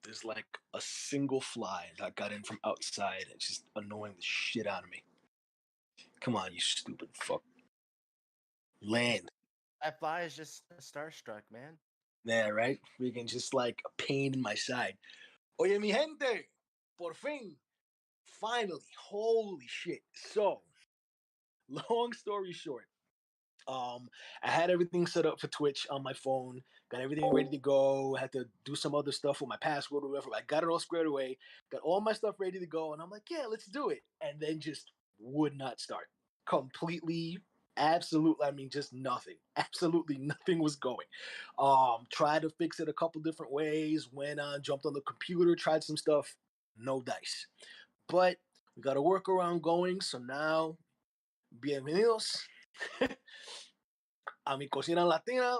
there's like a single fly that got in from outside. It's just annoying the shit out of me. Come on, you stupid fuck. Land. That fly is just starstruck, man. Yeah, right? Freaking just like a pain in my side. Oye, mi gente! Por fin! Finally. Holy shit. So, long story short, I had everything set up for Twitch on my phone, got everything ready to go, had to do some other stuff with my password or whatever. I got it all squared away, got all my stuff ready to go, and I'm like, yeah, let's do it. And then just would not start. Completely, absolutely, I mean, just nothing. Absolutely nothing was going. Tried to fix it a couple different ways, went on, jumped on the computer, tried some stuff, no dice. But we got a workaround going, so now, bienvenidos. A mi cocina latina.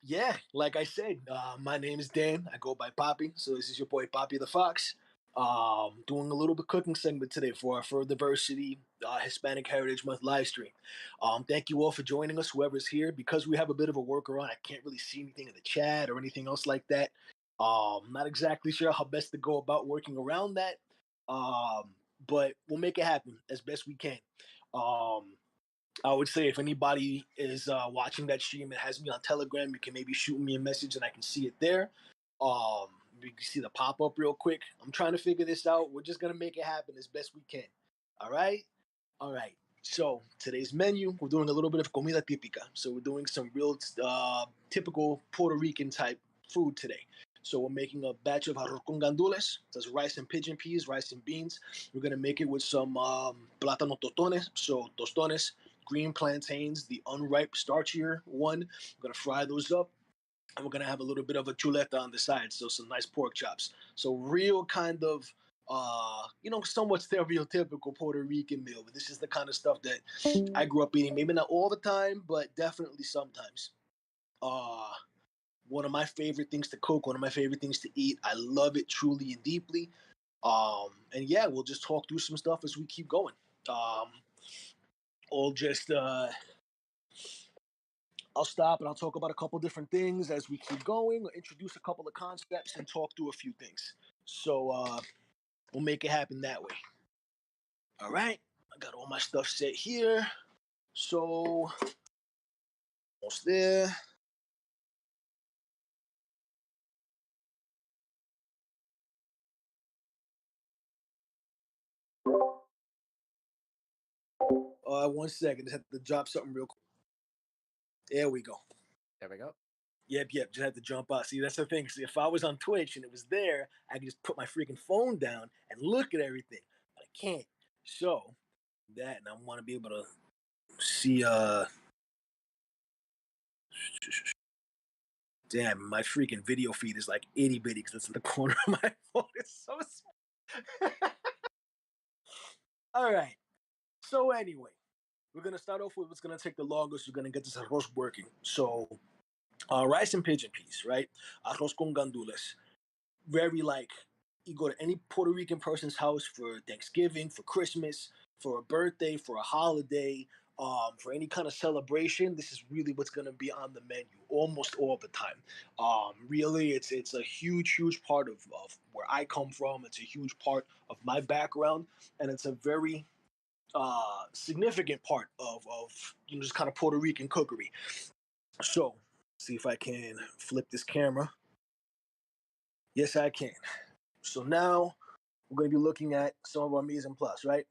Yeah, like I said, my name is Dan. I go by Poppy, so this is your boy Poppy the Fox. Doing a little bit cooking segment today for our Furdiversity Hispanic Heritage Month live stream. Thank you all for joining us, whoever's here. Because we have a bit of a workaround, I can't really see anything in the chat or anything else like that. Not exactly sure how best to go about working around that. But we'll make it happen as best we can. I would say if anybody is watching that stream and has me on Telegram, you can maybe shoot me a message and I can see it there. You can see the pop up real quick. I'm trying to figure this out. We're just gonna make it happen as best we can. All right. So today's menu, we're doing a little bit of comida típica. So we're doing some real typical Puerto Rican type food today. So we're making a batch of arroz con gandules. That's rice and pigeon peas, rice and beans. We're gonna make it with some plátano tostones. So tostones, green plantains, the unripe, starchier one. We're gonna fry those up, and we're gonna have a little bit of a chuleta on the side. So some nice pork chops. So real kind of somewhat stereotypical Puerto Rican meal. But this is the kind of stuff that I grew up eating. Maybe not all the time, but definitely sometimes. One of my favorite things to cook, one of my favorite things to eat. I love it truly and deeply. And yeah, we'll just talk through some stuff as we keep going. I'll stop and I'll talk about a couple different things as we keep going, introduce a couple of concepts, and talk through a few things. So we'll make it happen that way. All right, I got all my stuff set here. So almost there. One second. Just have to drop something real quick. There we go. There we go. Yep. Just had to jump out. See, that's the thing. See, if I was on Twitch and it was there, I could just put my freaking phone down and look at everything. But I can't. So that, and I want to be able to see. Damn, my freaking video feed is like itty bitty because it's in the corner of my phone. It's so small. All right. So anyway, we're gonna start off with what's gonna take the longest. We're gonna get this arroz working. So, rice and pigeon peas, right? Arroz con gandules. Very like you go to any Puerto Rican person's house for Thanksgiving, for Christmas, for a birthday, for a holiday, for any kind of celebration. This is really what's going to be on the menu almost all the time. Really, it's a huge part of where I come from. It's a huge part of my background, and it's a very significant part of just kind of Puerto Rican cookery. So, see if I can flip this camera. Yes, I can. So now we're going to be looking at some of our mise en place, right?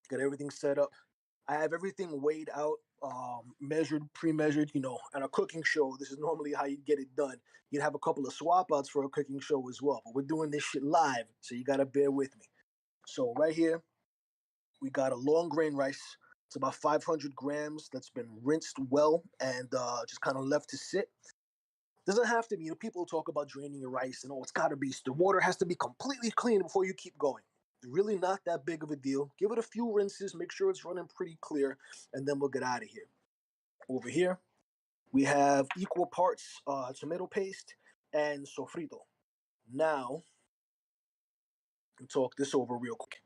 Got everything set up. I have everything weighed out, measured, pre-measured. On a cooking show, this is normally how you get it done. You'd have a couple of swap outs for a cooking show as well, but we're doing this shit live, so you got to bear with me. So right here, we got a long grain rice. It's about 500 grams that's been rinsed well and just kind of left to sit. Doesn't have to be. People talk about draining your rice and it's got to be. The water has to be completely clean before you keep going. Really not that big of a deal. Give it a few rinses. Make sure it's running pretty clear, and then we'll get out of here. Over here, we have equal parts tomato paste and sofrito. Now, we'll talk this over real quick.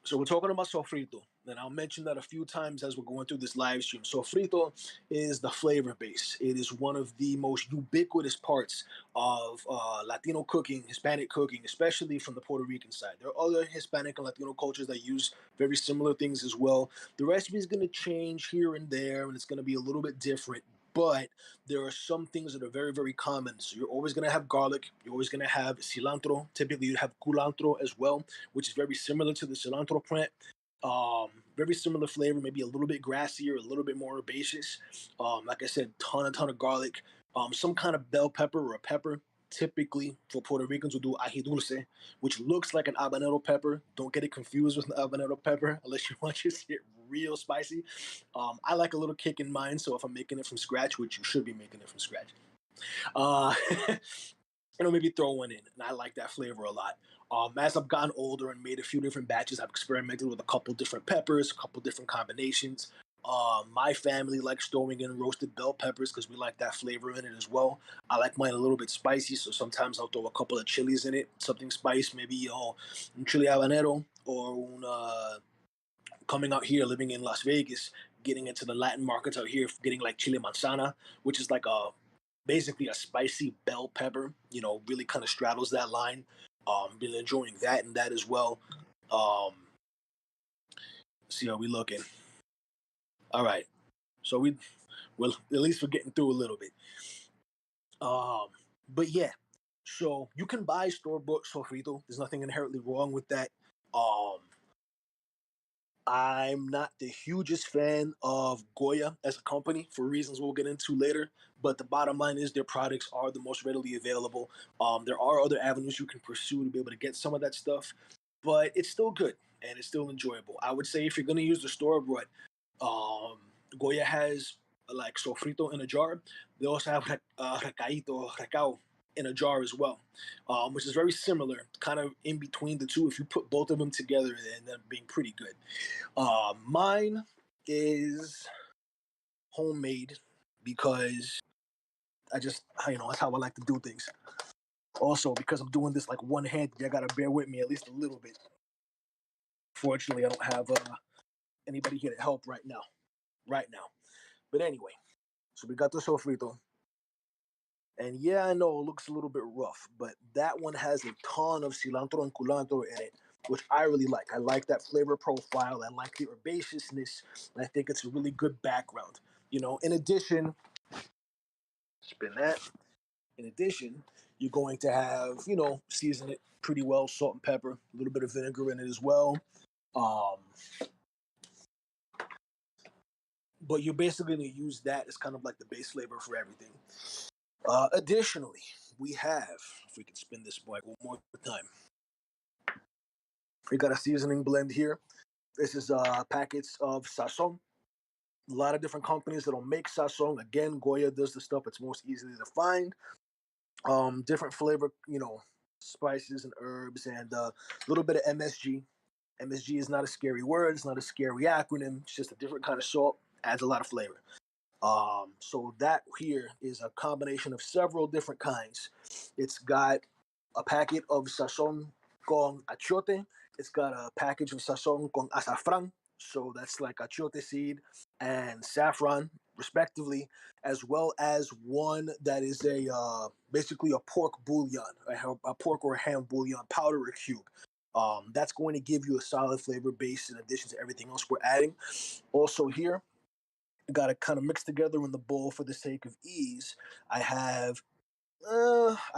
So we're talking about sofrito. and I'll mention that a few times as we're going through this live stream. Sofrito is the flavor base. It is one of the most ubiquitous parts of Latino cooking, Hispanic cooking, especially from the Puerto Rican side. There are other Hispanic and Latino cultures that use very similar things as well. The recipe is going to change here and there, and it's going to be a little bit different. But there are some things that are very, very common. So you're always going to have garlic. You're always going to have cilantro. Typically, you have culantro as well, which is very similar to the cilantro plant. Very similar flavor, maybe a little bit grassier, a little bit more herbaceous. Like I said, ton of garlic. Some kind of bell pepper or a pepper. Typically, for Puerto Ricans, we'll do ají dulce, which looks like an habanero pepper. Don't get it confused with an habanero pepper unless you want your shit real spicy. I like a little kick in mine, so if I'm making it from scratch, which you should be making it from scratch, uh, maybe throw one in. And I like that flavor a lot. As I've gotten older and made a few different batches, I've experimented with a couple different peppers, a couple different combinations. My family likes throwing in roasted bell peppers because we like that flavor in it as well. I like mine a little bit spicy, so sometimes I'll throw a couple of chilies in it, something spice, maybe un chili habanero or coming out here, living in Las Vegas, getting into the Latin markets out here, getting like chile manzana, which is like basically a spicy bell pepper. Really kind of straddles that line. Been enjoying that and that as well. See how we looking. All right, so well, at least we're getting through a little bit. But yeah, so you can buy store bought sofrito. There's nothing inherently wrong with that. Um, I'm not the hugest fan of Goya as a company for reasons we'll get into later, but the bottom line is their products are the most readily available. There are other avenues you can pursue to be able to get some of that stuff, but it's still good and it's still enjoyable. I would say if you're going to use the store bought, Goya has like sofrito in a jar. They also have recao in a jar as well, which is very similar, kind of in between the two. If you put both of them together, they end up being pretty good. Mine is homemade because that's how I like to do things. Also, because I'm doing this like one-handed, you gotta bear with me at least a little bit. Fortunately, I don't have anybody here to help right now. But anyway, so we got the sofrito. And yeah, I know it looks a little bit rough, but that one has a ton of cilantro and culantro in it, which I really like. I like that flavor profile. I like the herbaceousness. And I think it's a really good background. In addition, spin that. In addition, you're going to have, season it pretty well, salt and pepper, a little bit of vinegar in it as well. Um, but you're basically going to use that as kind of like the base flavor for everything. Additionally, we have, if we can spin this boy one more time, we got a seasoning blend here. This is packets of sazon. A lot of different companies that'll make sazon. Again, Goya does the stuff that's most easily to find. Different flavor, spices and herbs, and a little bit of MSG. MSG is not a scary word. It's not a scary acronym. It's just a different kind of salt. Adds a lot of flavor. So that here is a combination of several different kinds. It's got a packet of sazon con achiote. It's got a package of sazon con azafran. So that's like achiote seed and saffron, respectively, as well as one that is basically a pork bouillon, a pork or a ham bouillon powder or cube. That's going to give you a solid flavor base in addition to everything else we're adding. Also here, got to kind of mix together in the bowl for the sake of ease. I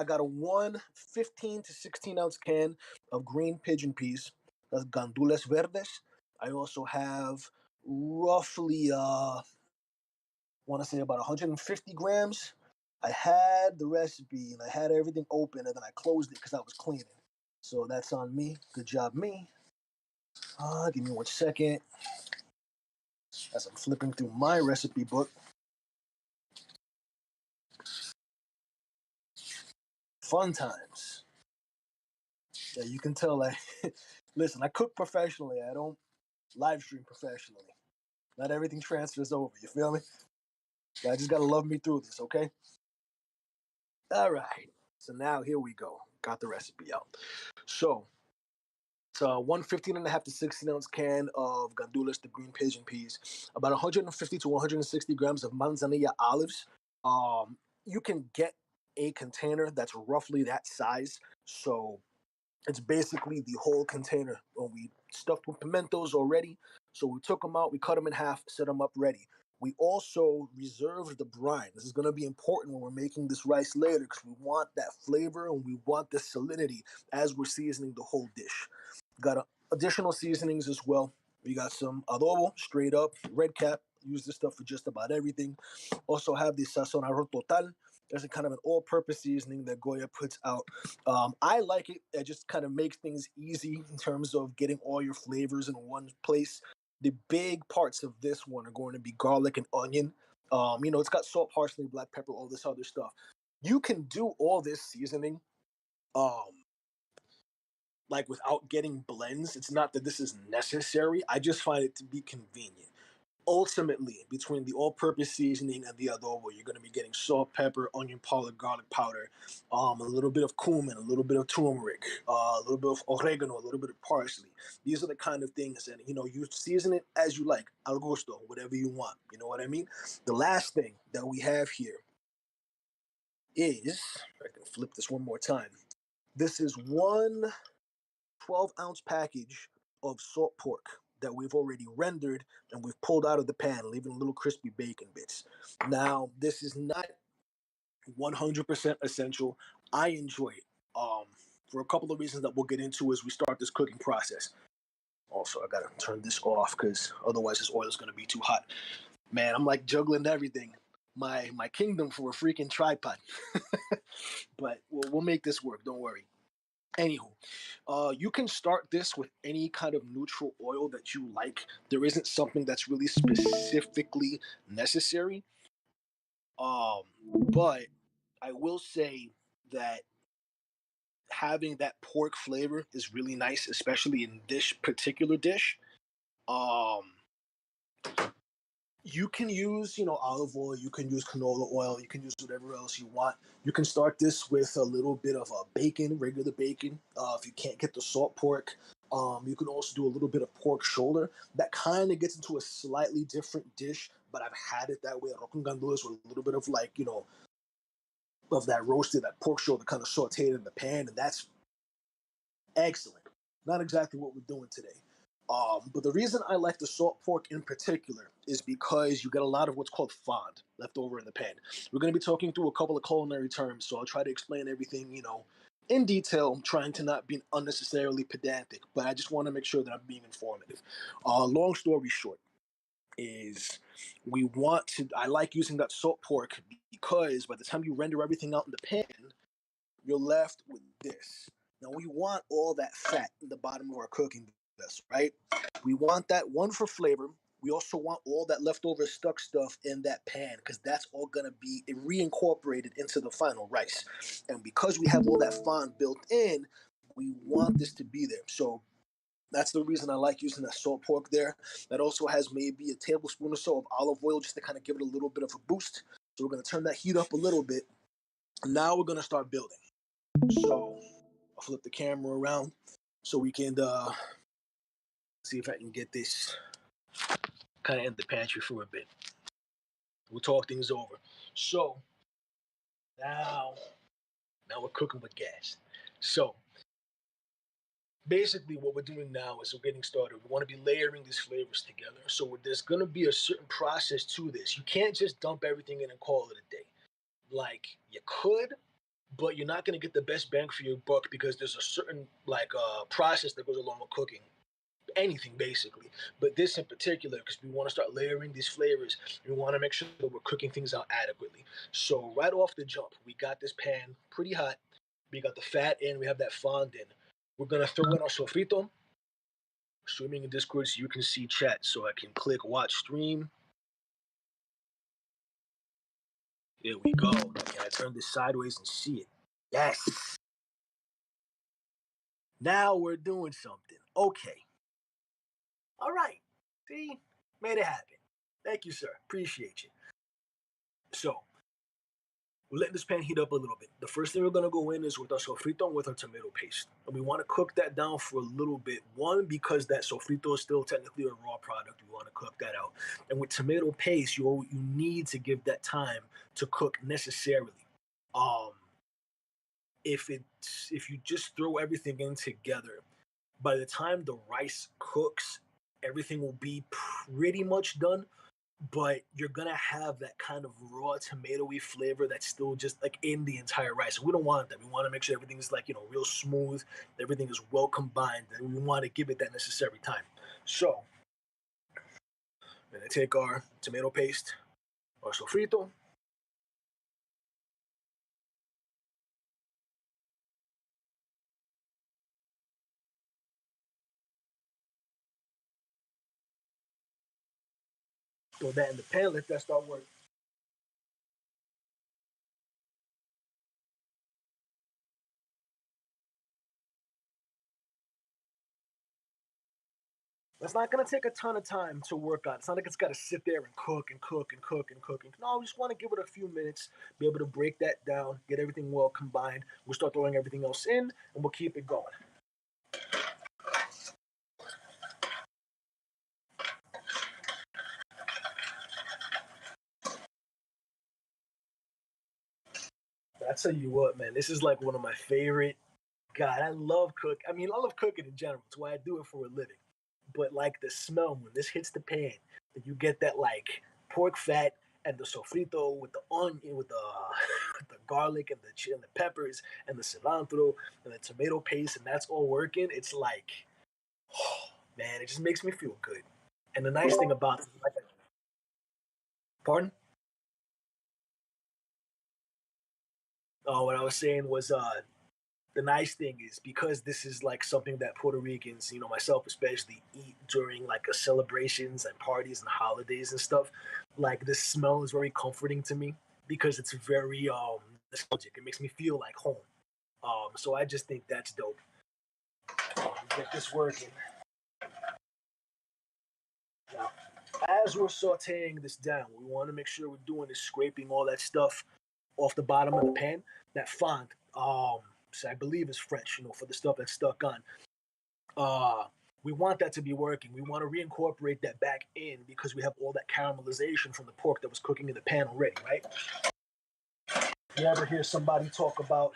got a 15 to 16 ounce can of green pigeon peas. That's gandules verdes. I also have roughly, want to say about 150 grams. I had the recipe and I had everything open and then I closed it because I was cleaning. So that's on me. Good job, me. Give me 1 second as I'm flipping through my recipe book. Fun times. Yeah, you can tell. Listen, I cook professionally. I don't live stream professionally. Not everything transfers over. You feel me? I just gotta love me through this, okay? All right. So now here we go. Got the recipe out. So It's a 1 15.5 to 16-ounce can of gandules, the green pigeon peas, about 150 to 160 grams of manzanilla olives. You can get a container that's roughly that size. So it's basically the whole container when we stuffed with pimentos already. So we took them out, we cut them in half, set them up ready. We also reserved the brine. This is going to be important when we're making this rice later because we want that flavor and we want the salinity as we're seasoning the whole dish. Got additional seasonings as well. We got some adobo, straight up, red cap. Use this stuff for just about everything. Also have the sazonador total. There's a kind of an all-purpose seasoning that Goya puts out. I like it. It just kind of makes things easy in terms of getting all your flavors in one place. The big parts of this one are going to be garlic and onion. It's got salt, parsley, black pepper, all this other stuff. You can do all this seasoning um, like without getting blends. It's not that this is necessary. I just find it to be convenient. Ultimately, between the all-purpose seasoning and the adobo, you're going to be getting salt, pepper, onion powder, garlic powder, a little bit of cumin, a little bit of turmeric, a little bit of oregano, a little bit of parsley. These are the kind of things that you season it as you like, al gusto, whatever you want. You know what I mean? The last thing that we have here is, I can flip this one more time. This is one 12-ounce package of salt pork that we've already rendered and we've pulled out of the pan, leaving little crispy bacon bits. Now, this is not 100% essential. I enjoy it for a couple of reasons that we'll get into as we start this cooking process. Also, I gotta turn this off because otherwise this oil is gonna be too hot. Man, I'm like juggling everything. My kingdom for a freaking tripod. But we'll make this work. Don't worry. Anywho, you can start this with any kind of neutral oil that you like. There isn't something that's really specifically necessary. But I will say that having that pork flavor is really nice, especially in this particular dish. Um, you can use, olive oil, you can use canola oil, you can use whatever else you want. You can start this with a little bit of bacon, regular bacon. If you can't get the salt pork, you can also do a little bit of pork shoulder. That kind of gets into a slightly different dish, but I've had it that way. Arroz con gandules with a little bit of of that roasted, that pork shoulder kind of sauteed in the pan, and that's excellent. Not exactly what we're doing today. But the reason I like the salt pork in particular is because you get a lot of what's called fond left over in the pan. We're going to be talking through a couple of culinary terms, so I'll try to explain everything, in detail. I'm trying to not be unnecessarily pedantic, but I just want to make sure that I'm being informative. Long story short is I like using that salt pork because by the time you render everything out in the pan, you're left with this. Now we want all that fat in the bottom of our cooking vessel, right? We want that one for flavor. We also want all that leftover stuck stuff in that pan because that's all gonna be reincorporated into the final rice. And because we have all that fond built in, we want this to be there. So that's the reason I like using that salt pork there. That also has maybe a tablespoon or so of olive oil just to kind of give it a little bit of a boost. So we're gonna turn that heat up a little bit. Now we're gonna start building. So I'll flip the camera around so we can see if I can get this kind of in the pantry for a bit. We'll talk things over. So now, now we're cooking with gas. So basically what we're doing now is we're getting started. We want to be layering these flavors together. So there's going to be a certain process to this. You can't just dump everything in and call it a day. Like you could, but you're not going to get the best bang for your buck because there's a certain process that goes along with cooking anything basically, but this in particular because we want to start layering these flavors. We want to make sure that we're cooking things out adequately. So right off the jump, we got this pan pretty hot. We got the fat in. We have that fond in. We're gonna throw in our sofrito. Streaming in Discord so you can see chat. So I can click watch stream. Here we go. Can I turn this sideways and see it? Yes. Now we're doing something. Okay. All right. See? Made it happen. Thank you, sir. Appreciate you. So, We're letting this pan heat up a little bit. The first thing we're gonna go in is with our sofrito and with our tomato paste. And we wanna cook that down for a little bit. One, because that sofrito is still technically a raw product. We wanna cook that out. And with tomato paste, you need to give that time to cook necessarily. Um, if you just throw everything in together, by the time the rice cooks, everything will be pretty much done, but you're gonna have that kind of raw tomatoey flavor that's still just like in the entire rice. We don't want that. We want to make sure everything is like, real smooth, everything is well combined, and we want to give it that necessary time. So we're gonna take our tomato paste, our sofrito, throw that in the pan, let that start working. It's not gonna take a ton of time to work on. It's not like it's gotta sit there and cook and cook and cook and cook. No, we just want to give it a few minutes, be able to break that down, get everything well combined. We'll start throwing everything else in, and we'll keep it going. I tell you what, man, this is like one of my favorite. God, I love cook. I mean, I love cooking in general. It's why I do it for a living. But like the smell when this hits the pan, and you get that like pork fat and the sofrito with the onion, with the with the garlic and and the peppers and the cilantro and the tomato paste, and that's all working. It's like, oh, man, it just makes me feel good. And the nice thing about it, like, pardon? Oh, what I was saying was, the nice thing is because this is like something that Puerto Ricans, myself especially, eat during like celebrations and parties and holidays and stuff. Like this smell is very comforting to me because it's very nostalgic. It makes me feel like home. So I just think that's dope. Get this working. Now, as we're sauteing this down, we want to make sure we're doing is scraping all that stuff off the bottom of the pan. That fond, so I believe is French, for the stuff that's stuck on. Uh, we want that to be working. We want to reincorporate that back in because we have all that caramelization from the pork that was cooking in the pan already, right? You ever hear somebody talk about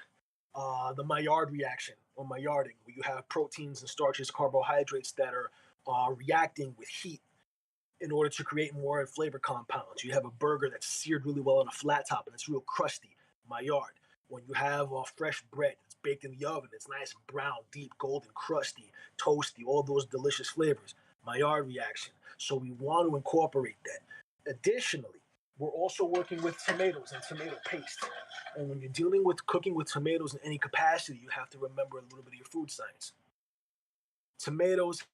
the Maillard reaction or Maillarding, where you have proteins and starches, carbohydrates that are reacting with heat in order to create more flavor compounds. You have a burger that's seared really well on a flat top and it's real crusty, Maillard. When you have fresh bread that's baked in the oven, it's nice and brown, deep, golden, crusty, toasty, all those delicious flavors, Maillard reaction. So we want to incorporate that. Additionally, we're also working with tomatoes and tomato paste. And when you're dealing with cooking with tomatoes in any capacity, you have to remember a little bit of your food science. Tomatoes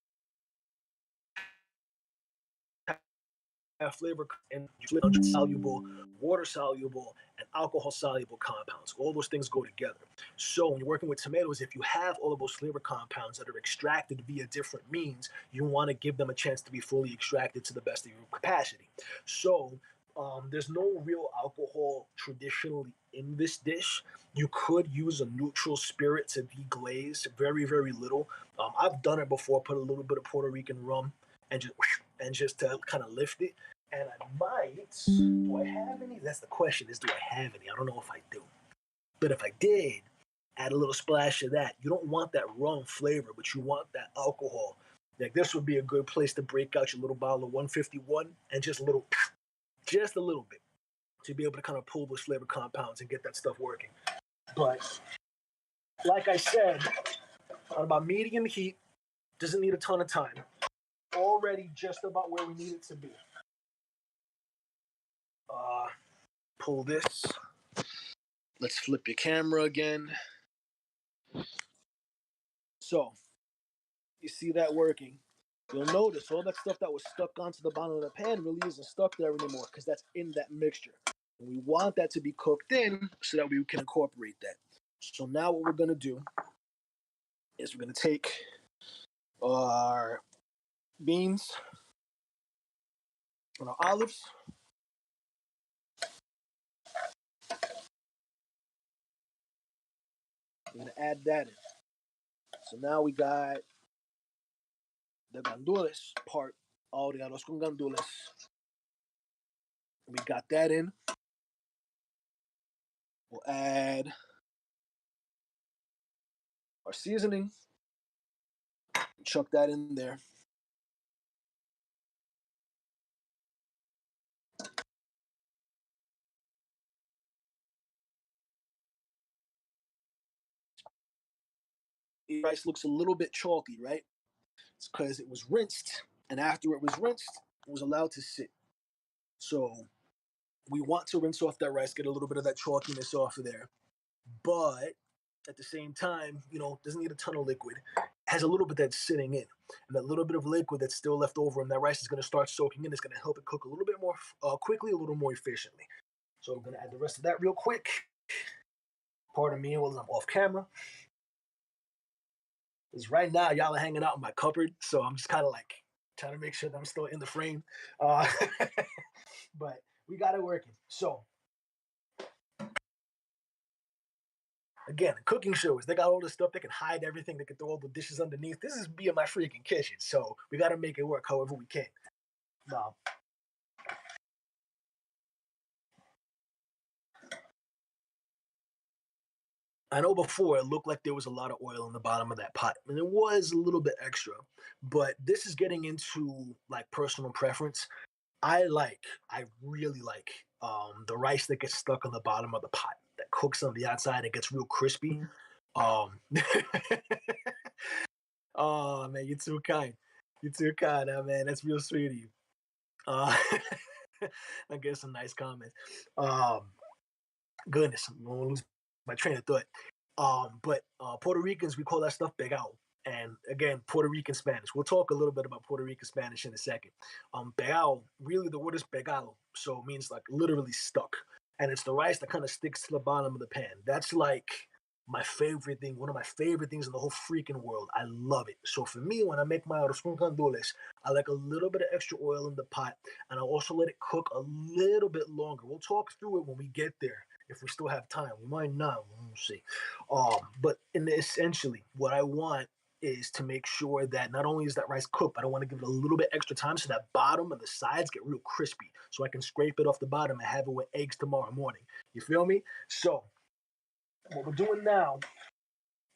have flavor and soluble, water soluble, and alcohol soluble compounds. All those things go together. So when you're working with tomatoes, if you have all of those flavor compounds that are extracted via different means, you want to give them a chance to be fully extracted to the best of your capacity. So there's no real alcohol traditionally in this dish. You could use a neutral spirit to deglaze, very, very little. I've done it before, put a little bit of Puerto Rican rum and just to kind of lift it. And I might. Do I have any? That's the question. Is do I have any? I don't know if I do. But if I did, add a little splash of that. You don't want that rum flavor, but you want that alcohol. Like this would be a good place to break out your little bottle of 151 and just a little bit, to be able to kind of pull those flavor compounds and get that stuff working. But like I said, on about medium heat, doesn't need a ton of time. Already just about where we need it to be. Uh, Pull this. Let's flip your camera again. So, you see that working. You'll notice all that stuff that was stuck onto the bottom of the pan really isn't stuck there anymore because that's in that mixture. And we want that to be cooked in so that we can incorporate that. So now what we're going to do is we're going to take our beans and our olives. We're gonna add that in. So now we got the gandules part. All the arroz con gandules. We got that in. We'll add our seasoning. Chuck that in there. The rice looks a little bit chalky, right? It's because it was rinsed, and after it was rinsed, it was allowed to sit. So we want to rinse off that rice, get a little bit of that chalkiness off of there. But at the same time, doesn't need a ton of liquid. It has a little bit that's sitting in. And that little bit of liquid that's still left over and that rice is going to start soaking in. It's going to help it cook a little bit more quickly, a little more efficiently. So I'm going to add the rest of that real quick. Pardon me while I'm off camera. Because right now, y'all are hanging out in my cupboard. So I'm just kind of like trying to make sure that I'm still in the frame. But we got it working. So again, cooking shows, they got all this stuff. They can hide everything. They can throw all the dishes underneath. This is me in my freaking kitchen. So we got to make it work however we can. Now, I know before it looked like there was a lot of oil in the bottom of that pot, and it was a little bit extra. But this is getting into like personal preference. I really like the rice that gets stuck on the bottom of the pot, that cooks on the outside and gets real crispy. Um, oh man, you're too kind. You're too kind, man. That's real sweet of you. Uh, I guess some nice comments. Goodness, I'm gonna lose my train of thought. But Puerto Ricans, we call that stuff pegado. And again, Puerto Rican Spanish. We'll talk a little bit about Puerto Rican Spanish in a second. Pegado, really the word is pegado, so it means like literally stuck. And it's the rice that kind of sticks to the bottom of the pan. That's like my favorite thing, one of my favorite things in the whole freaking world. I love it. So for me, when I make my arroz con gandules, I like a little bit of extra oil in the pot, and I also let it cook a little bit longer. We'll talk through it when we get there. If we still have time, we might not. We'll see. But essentially, what I want is to make sure that not only is that rice cooked, but I want to give it a little bit extra time so that bottom and the sides get real crispy, so I can scrape it off the bottom and have it with eggs tomorrow morning. You feel me? So what we're doing now,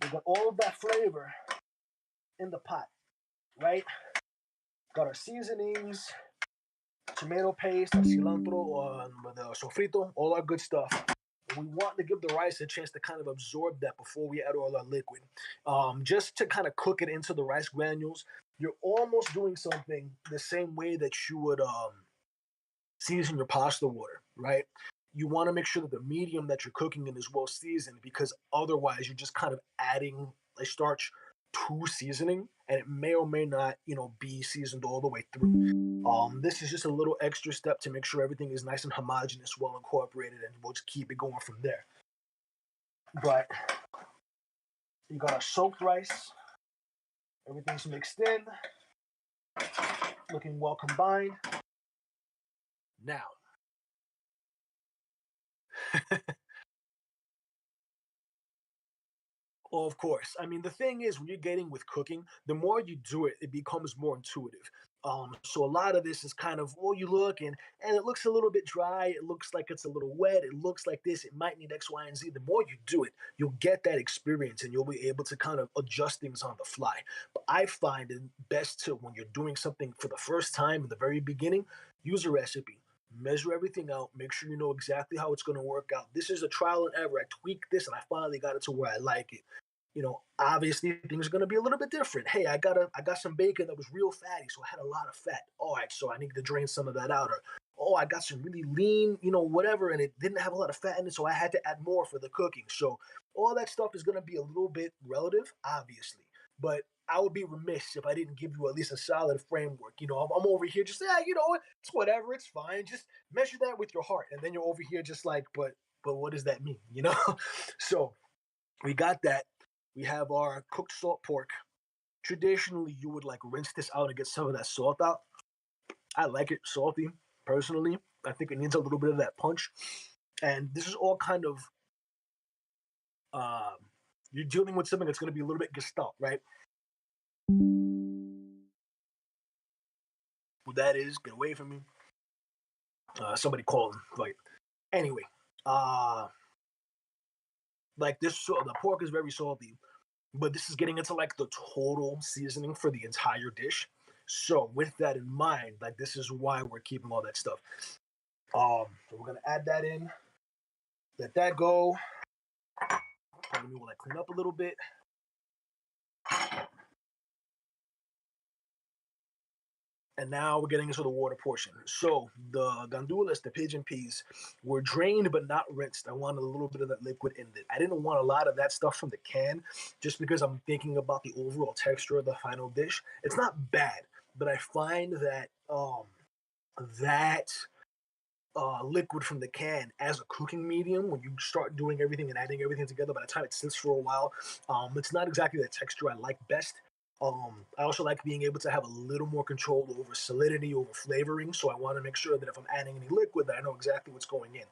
we got all of that flavor in the pot, right? Got our seasonings, tomato paste, our cilantro, the sofrito, all our good stuff. We want to give the rice a chance to kind of absorb that before we add all our liquid. Just to kind of cook it into the rice granules, you're almost doing something the same way that you would season your pasta water, right? You want to make sure that the medium that you're cooking in is well seasoned, because otherwise you're just kind of adding a starch to seasoning, and it may or may not, be seasoned all the way through. This is just a little extra step to make sure everything is nice and homogeneous, well incorporated, and we'll just keep it going from there. But you got our soaked rice. Everything's mixed in, looking well combined. Now, well, of course. I mean, the thing is, when you're getting with cooking, the more you do it, it becomes more intuitive. So a lot of this is kind of, well, you look and it looks a little bit dry. It looks like it's a little wet. It looks like this. It might need X, Y, and Z. The more you do it, you'll get that experience and you'll be able to kind of adjust things on the fly. But I find it best to, when you're doing something for the first time in the very beginning, use a recipe. Measure everything out. Make sure you know exactly how it's going to work out. This is a trial and error. I tweaked this and I finally got it to where I like it. Obviously things are going to be a little bit different. Hey, I got some bacon that was real fatty, so I had a lot of fat. All right, so I need to drain some of that out. Or, oh, I got some really lean, whatever, and it didn't have a lot of fat in it, so I had to add more for the cooking. So all that stuff is going to be a little bit relative, obviously. But I would be remiss if I didn't give you at least a solid framework. I'm over here just, it's whatever, it's fine. Just measure that with your heart. And then you're over here just like, but what does that mean, So we got that. We have our cooked salt pork. Traditionally, you would like rinse this out and get some of that salt out. I like it salty, personally. I think it needs a little bit of that punch. And this is all kind of you're dealing with something that's going to be a little bit gestalt, right? What that is, get away from me. Somebody calling. Like, anyway, uh, like this, so the pork is very salty, but this is getting into like the total seasoning for the entire dish. So with that in mind, like this is why we're keeping all that stuff. So we're gonna add that in, let that go. Probably will like clean up a little bit. And now we're getting into the water portion. So the gandules, the pigeon peas, were drained but not rinsed. I wanted a little bit of that liquid in it. I didn't want a lot of that stuff from the can just because I'm thinking about the overall texture of the final dish. It's not bad, but I find that that liquid from the can as a cooking medium, when you start doing everything and adding everything together, by the time it sits for a while, it's not exactly the texture I like best. I also like being able to have a little more control over salinity, over flavoring. So I want to make sure that if I'm adding any liquid, that I know exactly what's going in.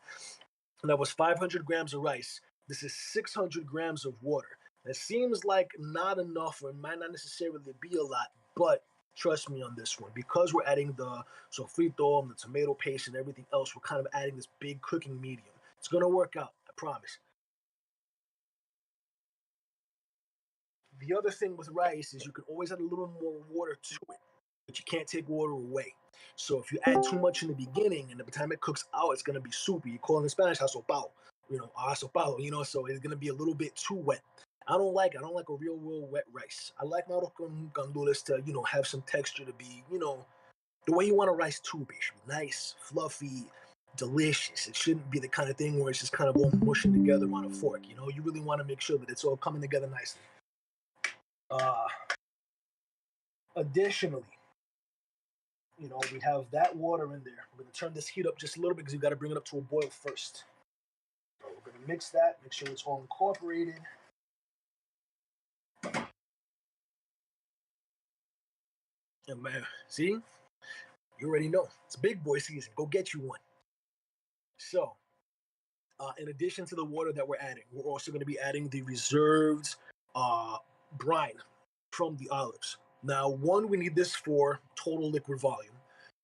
And that was 500 grams of rice. This is 600 grams of water. It seems like not enough, or it might not necessarily be a lot, but trust me on this one, because we're adding the sofrito and the tomato paste and everything else, we're kind of adding this big cooking medium. It's gonna work out, I promise. The other thing with rice is you can always add a little more water to it, but you can't take water away. So if you add too much in the beginning and by the time it cooks out, it's gonna be soupy. You call it in Spanish asopao, asopado, so it's gonna be a little bit too wet. I don't like a real wet rice. I like Moroccan gandules to, have some texture to be, the way you want a rice to be. It should be nice, fluffy, delicious. It shouldn't be the kind of thing where it's just kind of all mushing together on a fork. You really want to make sure that it's all coming together nicely. Uh, Additionally, we have that water in there. We're gonna turn this heat up just a little bit because you got to bring it up to a boil first. So we're gonna mix that, make sure it's all incorporated. And man, see, you already know it's big boy season. Go get you one. So, in addition to the water that we're adding, we're also going to be adding the reserved uh, brine from the olives. Now, one, we need this for total liquid volume.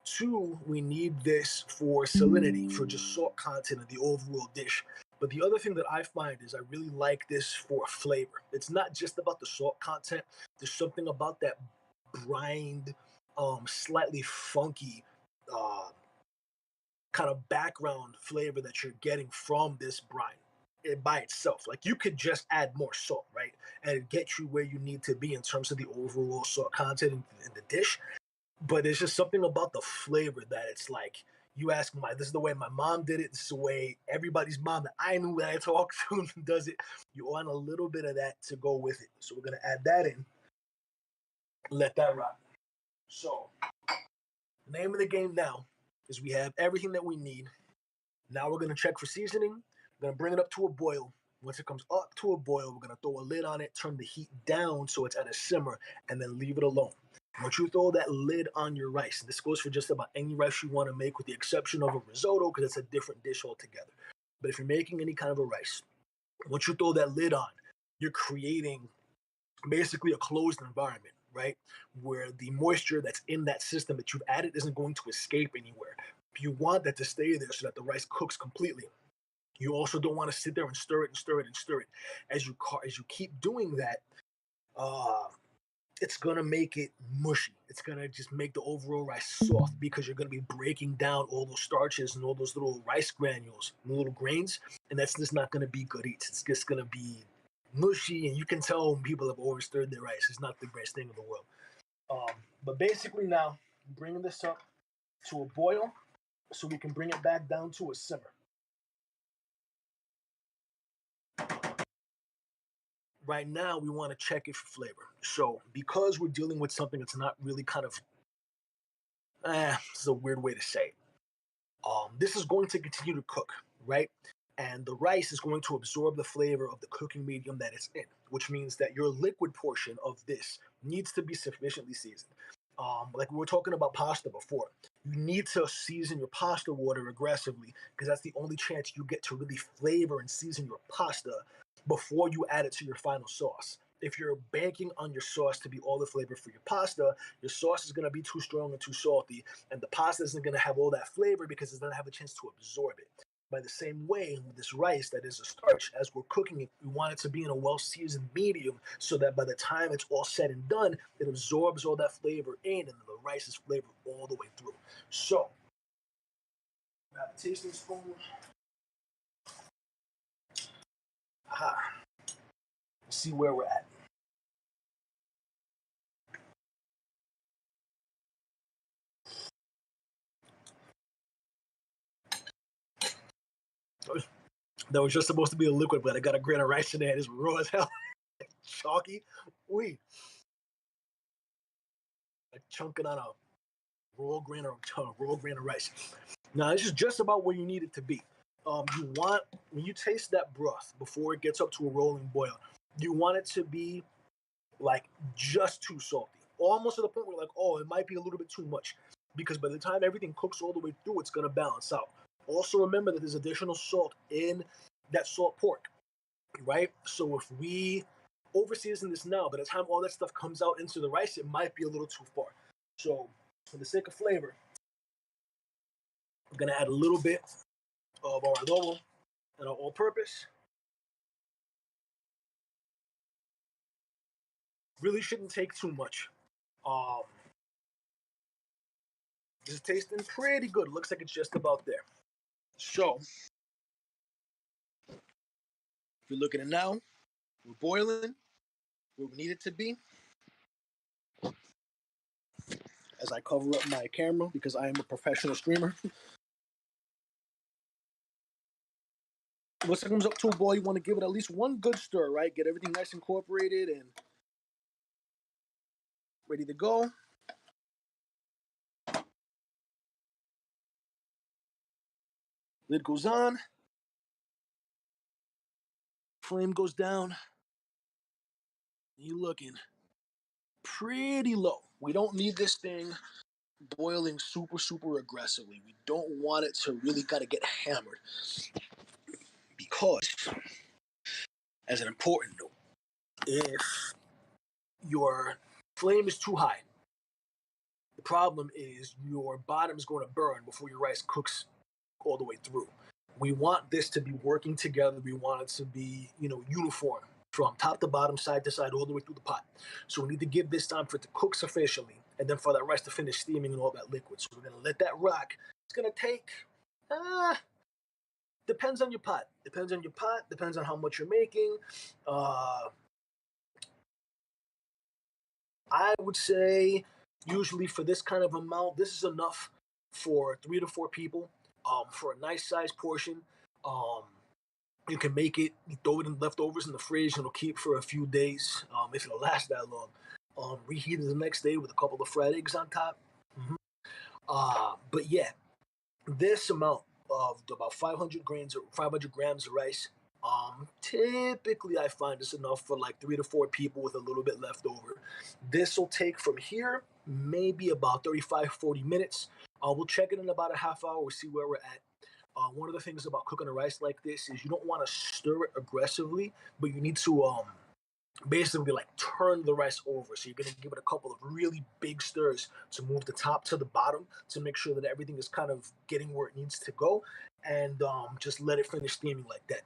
Two, we need this for salinity, for just salt content of the overall dish. But the other thing that I find is I really like this for flavor. It's not just about the salt content. There's something about that brined, slightly funky uh, kind of background flavor that you're getting from this brine by itself. Like you could just add more salt, right? And it get you where you need to be in terms of the overall salt content in the dish. But it's just something about the flavor that it's like, you ask this is the way my mom did it. This is the way everybody's mom that I knew that I talked to does it. You want a little bit of that to go with it. So we're going to add that in, let that rock. So the name of the game now is we have everything that we need. Now we're going to check for seasoning. We're going to bring it up to a boil. Once it comes up to a boil, we're going to throw a lid on it, turn the heat down so it's at a simmer, and then leave it alone. Once you throw that lid on your rice, and this goes for just about any rice you want to make with the exception of a risotto because it's a different dish altogether. But if you're making any kind of a rice, once you throw that lid on, you're creating basically a closed environment, right? Where the moisture that's in that system that you've added isn't going to escape anywhere. You want that to stay there so that the rice cooks completely. You also don't want to sit there and stir it and stir it and stir it. As you keep doing that, uh, it's gonna make it mushy. It's gonna just make the overall rice soft because you're gonna be breaking down all those starches and all those little rice granules, and little grains, and that's just not gonna be good eats. It's just gonna be mushy, and you can tell when people have over stirred their rice. It's not the best thing in the world. But basically now, I'm bringing this up to a boil so we can bring it back down to a simmer. Right now, we want to check it for flavor. So because we're dealing with something that's not really kind of, this is a weird way to say it. This is going to continue to cook, right? And the rice is going to absorb the flavor of the cooking medium that it's in, which means that your liquid portion of this needs to be sufficiently seasoned. Like we were talking about pasta before, you need to season your pasta water aggressively because that's the only chance you get to really flavor and season your pasta before you add it to your final sauce. If you're banking on your sauce to be all the flavor for your pasta, your sauce is going to be too strong and too salty, and the pasta isn't going to have all that flavor because it's going to have a chance to absorb it. By the same way, with this rice that is a starch, as we're cooking it, we want it to be in a well-seasoned medium so that by the time it's all said and done, it absorbs all that flavor in and the rice is flavored all the way through. So, grab a tasting spoon. Aha. Let's see where we're at. That was just supposed to be a liquid, but I got a grain of rice in there. It's raw as hell. Chalky. We like chunking on a raw grain of rice. Now this is just about where you need it to be. You want when you taste that broth before it gets up to a rolling boil, you want it to be like just too salty, almost to the point where like, oh, it might be a little bit too much, because by the time everything cooks all the way through, it's gonna balance out. Also remember that there's additional salt in that salt pork, right? So if we over season this now, by the time all that stuff comes out into the rice, it might be a little too far. So for the sake of flavor, I'm gonna add a little bit of our adobo and our all-purpose. Really shouldn't take too much. Um, this is tasting pretty good. Looks like it's just about there. So, if you're looking at it now, we're boiling where we need it to be. As I cover up my camera because I am a professional streamer. Once it comes up to a boil, you want to give it at least one good stir, right? Get everything nice incorporated and ready to go. Lid goes on. Flame goes down. You're looking pretty low. We don't need this thing boiling super aggressively. We don't want it to really gotta get hammered, because as an important note, if your flame is too high, the problem is your bottom is going to burn before your rice cooks all the way through. We want this to be working together. We want it to be, uniform from top to bottom, side to side, all the way through the pot. So we need to give this time for it to cook sufficiently, and then for that rice to finish steaming and all that liquid. So we're gonna let that rock. It's gonna take, depends on your pot. Depends on your pot. Depends on how much you're making. I would say usually for this kind of amount, this is enough for 3 to 4 people. For a nice sized portion, you can make it. You throw it in leftovers in the fridge, and it'll keep for a few days if it'll last that long. Reheat it the next day with a couple of fried eggs on top. Mm-hmm. But yeah, this amount of about 500 grams of rice. Typically, I find it's enough for like 3 to 4 people with a little bit left over. This will take from here maybe about 35, 40 minutes. We'll check it in about a half hour. We'll see where we're at. One of the things about cooking a rice like this is you don't want to stir it aggressively, but you need to basically like turn the rice over. So you're going to give it a couple of really big stirs to move the top to the bottom to make sure that everything is kind of getting where it needs to go, and just let it finish steaming like that.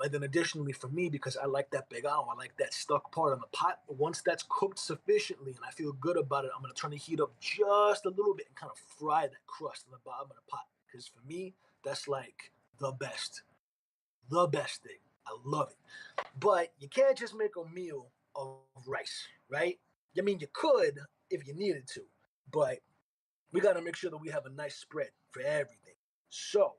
And then additionally for me, because I like that pegado, I like that stuck part on the pot. Once that's cooked sufficiently and I feel good about it, I'm going to turn the heat up just a little bit and kind of fry that crust in the bottom of the pot. Because for me, that's like the best thing. I love it. But you can't just make a meal of rice, right? I mean, you could if you needed to, but we got to make sure that we have a nice spread for everything. So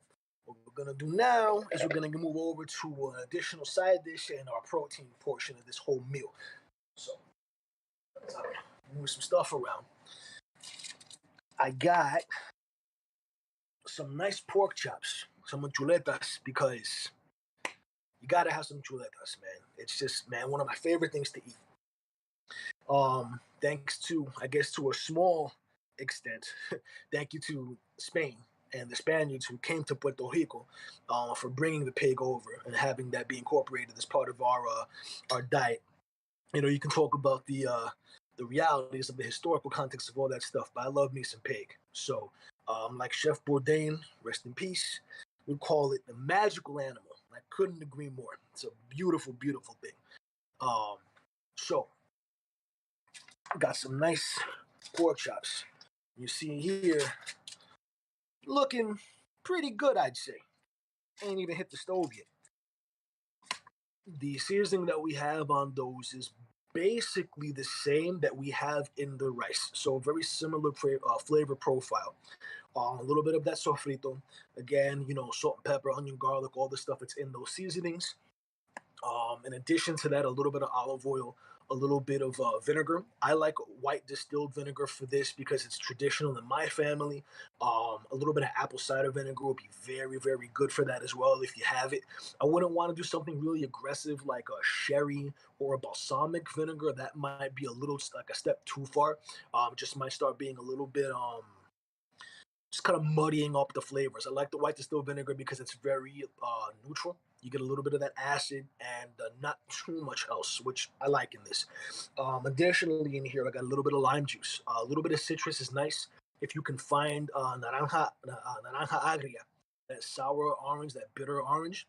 what we're going to do now is we're going to move over to an additional side dish and our protein portion of this whole meal. So let's move some stuff around. I got some nice pork chops, some chuletas, because you got to have some chuletas, man. It's just, man, one of my favorite things to eat. Thanks to, I guess, to a small extent, thank you to Spain and the Spaniards who came to Puerto Rico for bringing the pig over and having that be incorporated as part of our diet. You can talk about the realities of the historical context of all that stuff, but I love me some pig. So, like Chef Bourdain, rest in peace, would call it the magical animal. I couldn't agree more. It's a beautiful, beautiful thing. So, got some nice pork chops. You see here, looking pretty good, I'd say. Ain't even hit the stove yet. The seasoning that we have on those is basically the same that we have in the rice. So very similar flavor profile. A little bit of that sofrito. Again, salt and pepper, onion, garlic, all the stuff that's in those seasonings. In addition to that, a little bit of olive oil, a little bit of vinegar. I like white distilled vinegar for this because it's traditional in my family. A little bit of apple cider vinegar would be very, very good for that as well if you have it. I wouldn't want to do something really aggressive like a sherry or a balsamic vinegar. That might be a little like a step too far. Just might start being a little bit just kind of muddying up the flavors. I like the white distilled vinegar because it's very neutral. You get a little bit of that acid and not too much else, which I like in this. Additionally, in here, I got a little bit of lime juice. A little bit of citrus is nice. If you can find naranja agria, that sour orange, that bitter orange,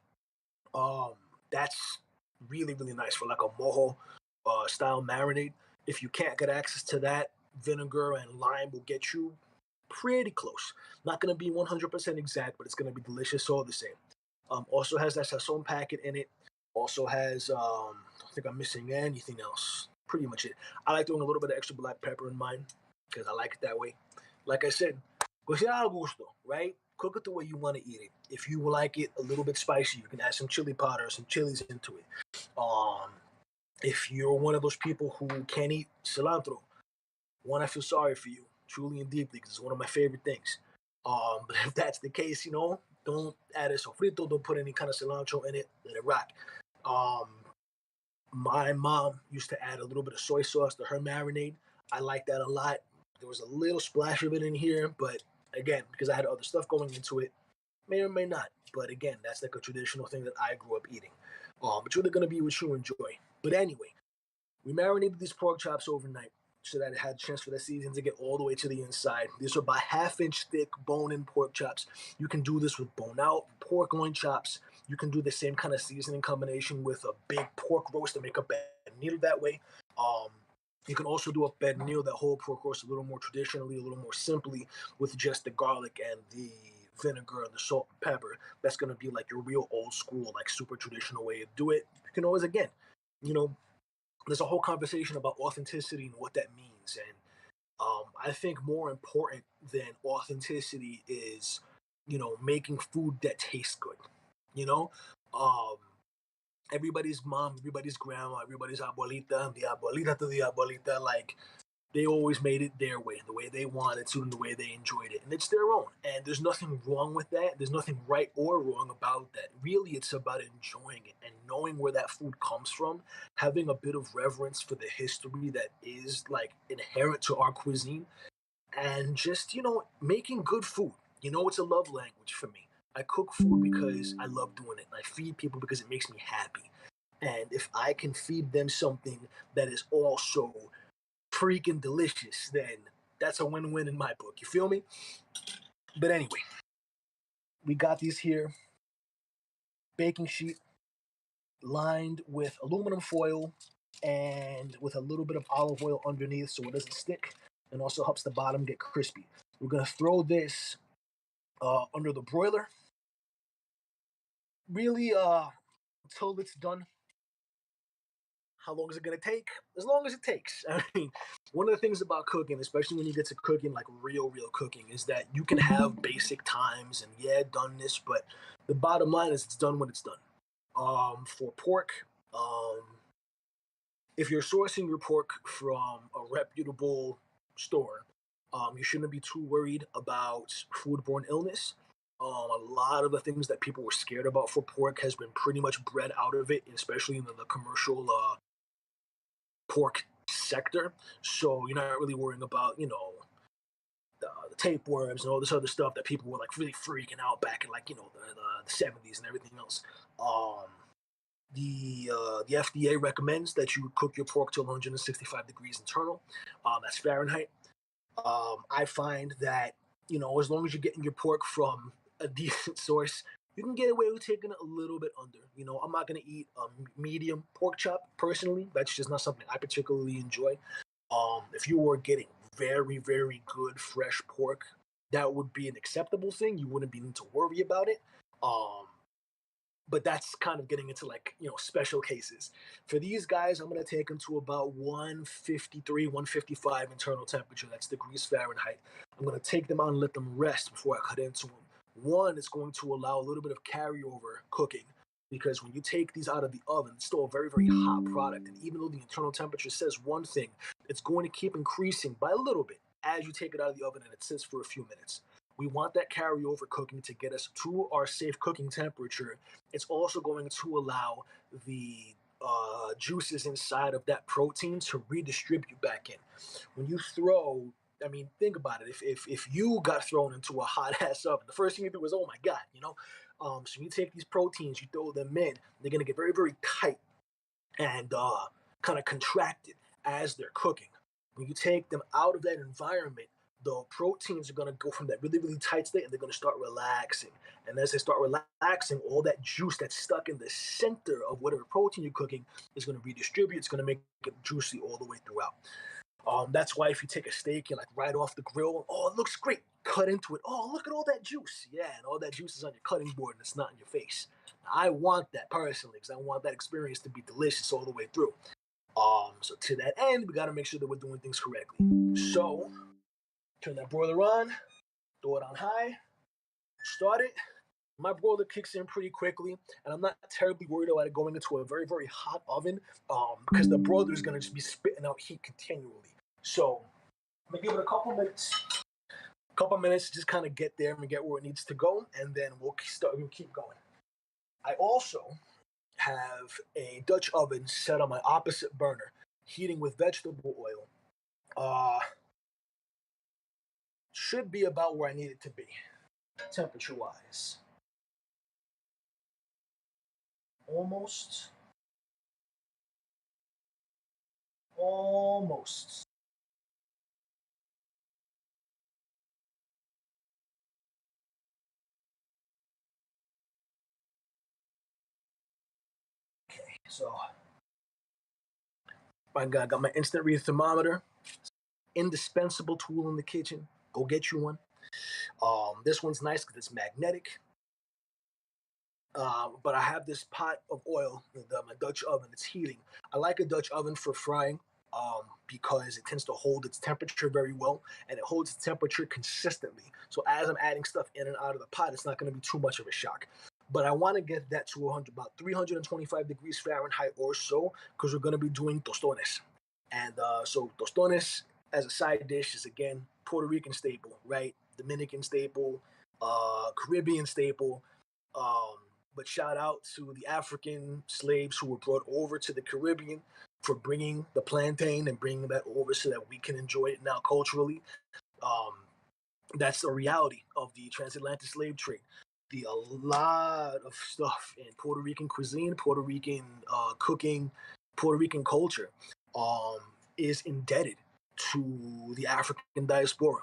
that's really, really nice for like a mojo style marinade. If you can't get access to that, vinegar and lime will get you pretty close. Not going to be 100% exact, but it's going to be delicious all the same. Also has that sazon packet in it. Also has, I don't think I'm missing anything else. Pretty much it. I like doing a little bit of extra black pepper in mine because I like it that way. Like I said, cocina al gusto, right? Cook it the way you want to eat it. If you like it a little bit spicy, you can add some chili powder or some chilies into it. If you're one of those people who can't eat cilantro, I feel sorry for you, truly and deeply, because it's one of my favorite things. But if that's the case, don't add a sofrito, don't put any kind of cilantro in it, let it rock. My mom used to add a little bit of soy sauce to her marinade. I like that a lot. There was a little splash of it in here, but again, because I had other stuff going into it, may or may not. But again, that's like a traditional thing that I grew up eating. It's really going to be what you enjoy. But anyway, we marinated these pork chops overnight so that it had a chance for the season to get all the way to the inside. These are about half-inch thick bone-in pork chops. You can do this with bone-out pork loin chops. You can do the same kind of seasoning combination with a big pork roast to make a pernil that way. You can also do a pernil, that whole pork roast, a little more traditionally, a little more simply, with just the garlic and the vinegar and the salt and pepper. That's going to be like your real old school, like super traditional way to do it. You can always, again, you know, there's a whole conversation about authenticity and what that means. And I think more important than authenticity is, making food that tastes good. You know, um, everybody's mom, everybody's grandma, everybody's abuelita, the abuelita to the abuelita, like they always made it their way, the way they wanted to, and the way they enjoyed it. And it's their own. And there's nothing wrong with that. There's nothing right or wrong about that. Really, it's about enjoying it and knowing where that food comes from, having a bit of reverence for the history that is like inherent to our cuisine, and just, making good food. It's a love language for me. I cook food because I love doing it. I feed people because it makes me happy. And if I can feed them something that is also freaking delicious, then that's a win-win in my book. You feel me? But anyway, we got these here, baking sheet lined with aluminum foil and with a little bit of olive oil underneath so it doesn't stick and also helps the bottom get crispy. We're going to throw this under the broiler, really until it's done. How long is it going to take? As long as it takes. I mean, one of the things about cooking, especially when you get to cooking like real cooking, is that you can have basic times and done this, but the bottom line is it's done when it's done. For pork, if you're sourcing your pork from a reputable store, you shouldn't be too worried about foodborne illness. A lot of the things that people were scared about for pork has been pretty much bred out of it, especially in the commercial pork sector. So you're not really worrying about, the tapeworms and all this other stuff that people were like really freaking out back in like the 70s and everything else. Um, the FDA recommends that you cook your pork to 165 degrees internal. That's Fahrenheit. I find that as long as you're getting your pork from a decent source, you can get away with taking it a little bit under. I'm not gonna eat a medium pork chop personally. That's just not something I particularly enjoy. If you were getting very, very good fresh pork, that would be an acceptable thing. You wouldn't be need to worry about it. Um, but that's kind of getting into like special cases. For these guys, I'm gonna take them to about 153, 155 internal temperature. That's degrees Fahrenheit. I'm gonna take them out and let them rest before I cut into them. One, it's going to allow a little bit of carryover cooking because when you take these out of the oven, it's still a very, very hot product. And even though the internal temperature says one thing, it's going to keep increasing by a little bit as you take it out of the oven and it sits for a few minutes. We want that carryover cooking to get us to our safe cooking temperature. It's also going to allow the juices inside of that protein to redistribute back in. When you throw, I mean, think about it. If you got thrown into a hot ass oven, the first thing you do is, oh my god, So you take these proteins, you throw them in, they're gonna get very, very tight and kind of contracted as they're cooking. When you take them out of that environment, the proteins are going to go from that really, really tight state and they're going to start relaxing. And as they start relaxing, all that juice that's stuck in the center of whatever protein you're cooking is going to redistribute. It's going to make it juicy all the way throughout. That's why if you take a steak and like right off the grill, oh, it looks great. Cut into it. Oh, look at all that juice. Yeah, and all that juice is on your cutting board and it's not in your face. I want that personally because I want that experience to be delicious all the way through. So to that end, we got to make sure that we're doing things correctly. So turn that broiler on, throw it on high, start it. My broiler kicks in pretty quickly, and I'm not terribly worried about it going into a very, very hot oven because the broiler is going to just be spitting out heat continually. So I'm going to give it a couple minutes, just kind of get there and get where it needs to go, and then we'll keep going. I also have a Dutch oven set on my opposite burner, heating with vegetable oil. Should be about where I need it to be, temperature-wise. Almost. Okay, so I got my instant read thermometer, indispensable tool in the kitchen. Go get you one. This one's nice because it's magnetic. But I have this pot of oil, my Dutch oven. It's heating. I like a Dutch oven for frying because it tends to hold its temperature very well and it holds its temperature consistently. So as I'm adding stuff in and out of the pot, it's not going to be too much of a shock. But I want to get that to about 325 degrees Fahrenheit or so because we're going to be doing tostones. And so tostones as a side dish is, again, Puerto Rican staple, right? Dominican staple, Caribbean staple. Um, but shout out to the African slaves who were brought over to the Caribbean for bringing the plantain and bringing that over so that we can enjoy it now culturally. Um, that's the reality of the transatlantic slave trade. A lot of stuff in Puerto Rican cuisine, Puerto Rican cooking, Puerto Rican culture um, is indebted to the African diaspora.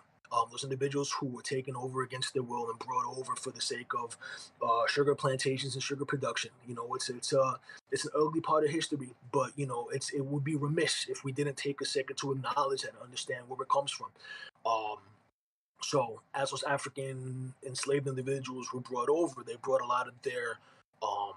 Those individuals who were taken over against their will and brought over for the sake of sugar plantations and sugar production. It's an ugly part of history, but it would be remiss if we didn't take a second to acknowledge and understand where it comes from. Um, so as those African enslaved individuals were brought over, they brought a lot of um,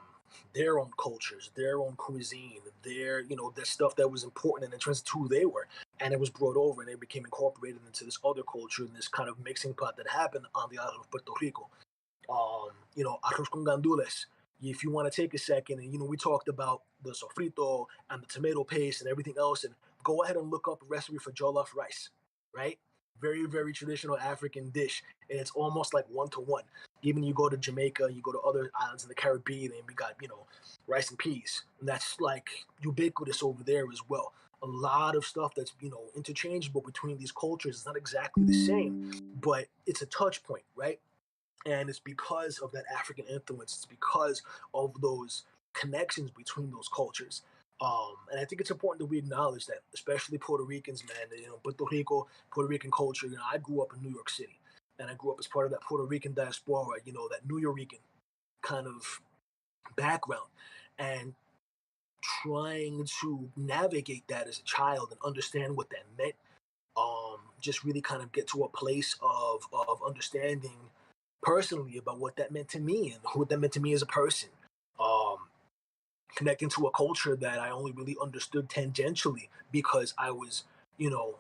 their own cultures, their own cuisine, the stuff that was important in terms of who they were. And it was brought over and it became incorporated into this other culture and this kind of mixing pot that happened on the island of Puerto Rico. Arroz con gandules. If you want to take a second and, we talked about the sofrito and the tomato paste and everything else, and go ahead and look up a recipe for jollof rice, right? Very, very traditional African dish. And it's almost like one to one. Even you go to Jamaica, you go to other islands in the Caribbean, and we got, rice and peas. And that's like ubiquitous over there as well. a lot of stuff that's interchangeable between these cultures. It's not exactly the same, but it's a touch point, right? And it's because of that African influence. It's because of those connections between those cultures. And I think it's important that we acknowledge that, especially Puerto Ricans, man. Puerto Rico, Puerto Rican culture. I grew up in New York City, and I grew up as part of that Puerto Rican diaspora. That New Yorican kind of background, and trying to navigate that as a child and understand what that meant. Just really kind of get to a place of understanding personally about what that meant to me and what that meant to me as a person. Um, Connecting to a culture that I only really understood tangentially because I was, you know,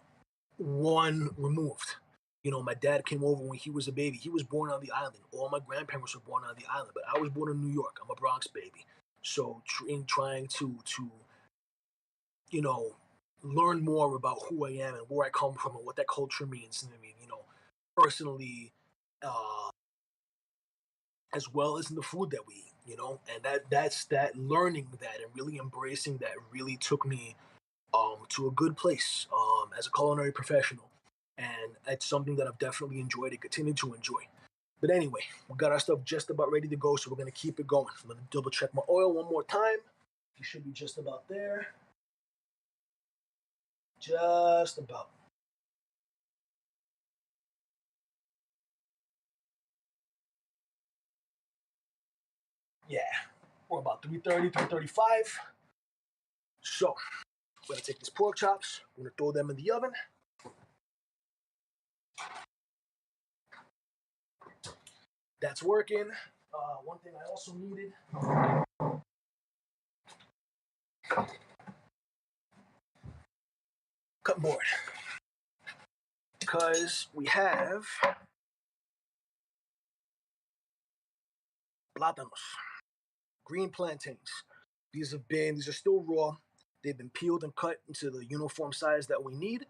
one removed. My dad came over when he was a baby. He was born on the island. All my grandparents were born on the island, but I was born in New York. I'm a Bronx baby. So in trying to you know learn more about who I am and where I come from and what that culture means. And I mean, personally, uh, as well as in the food that we eat, and that's that learning that and really embracing that really took me to a good place as a culinary professional, and it's something that I've definitely enjoyed and continue to enjoy. But anyway, we got our stuff just about ready to go, so we're gonna keep it going. I'm gonna double check my oil one more time. You should be just about there. Just about. Yeah, we're about 330, 335. So, we're gonna take these pork chops, we're gonna throw them in the oven. That's working. One thing I also needed. Cut board. Because we have plátanos, green plantains. These are still raw. They've been peeled and cut into the uniform size that we need.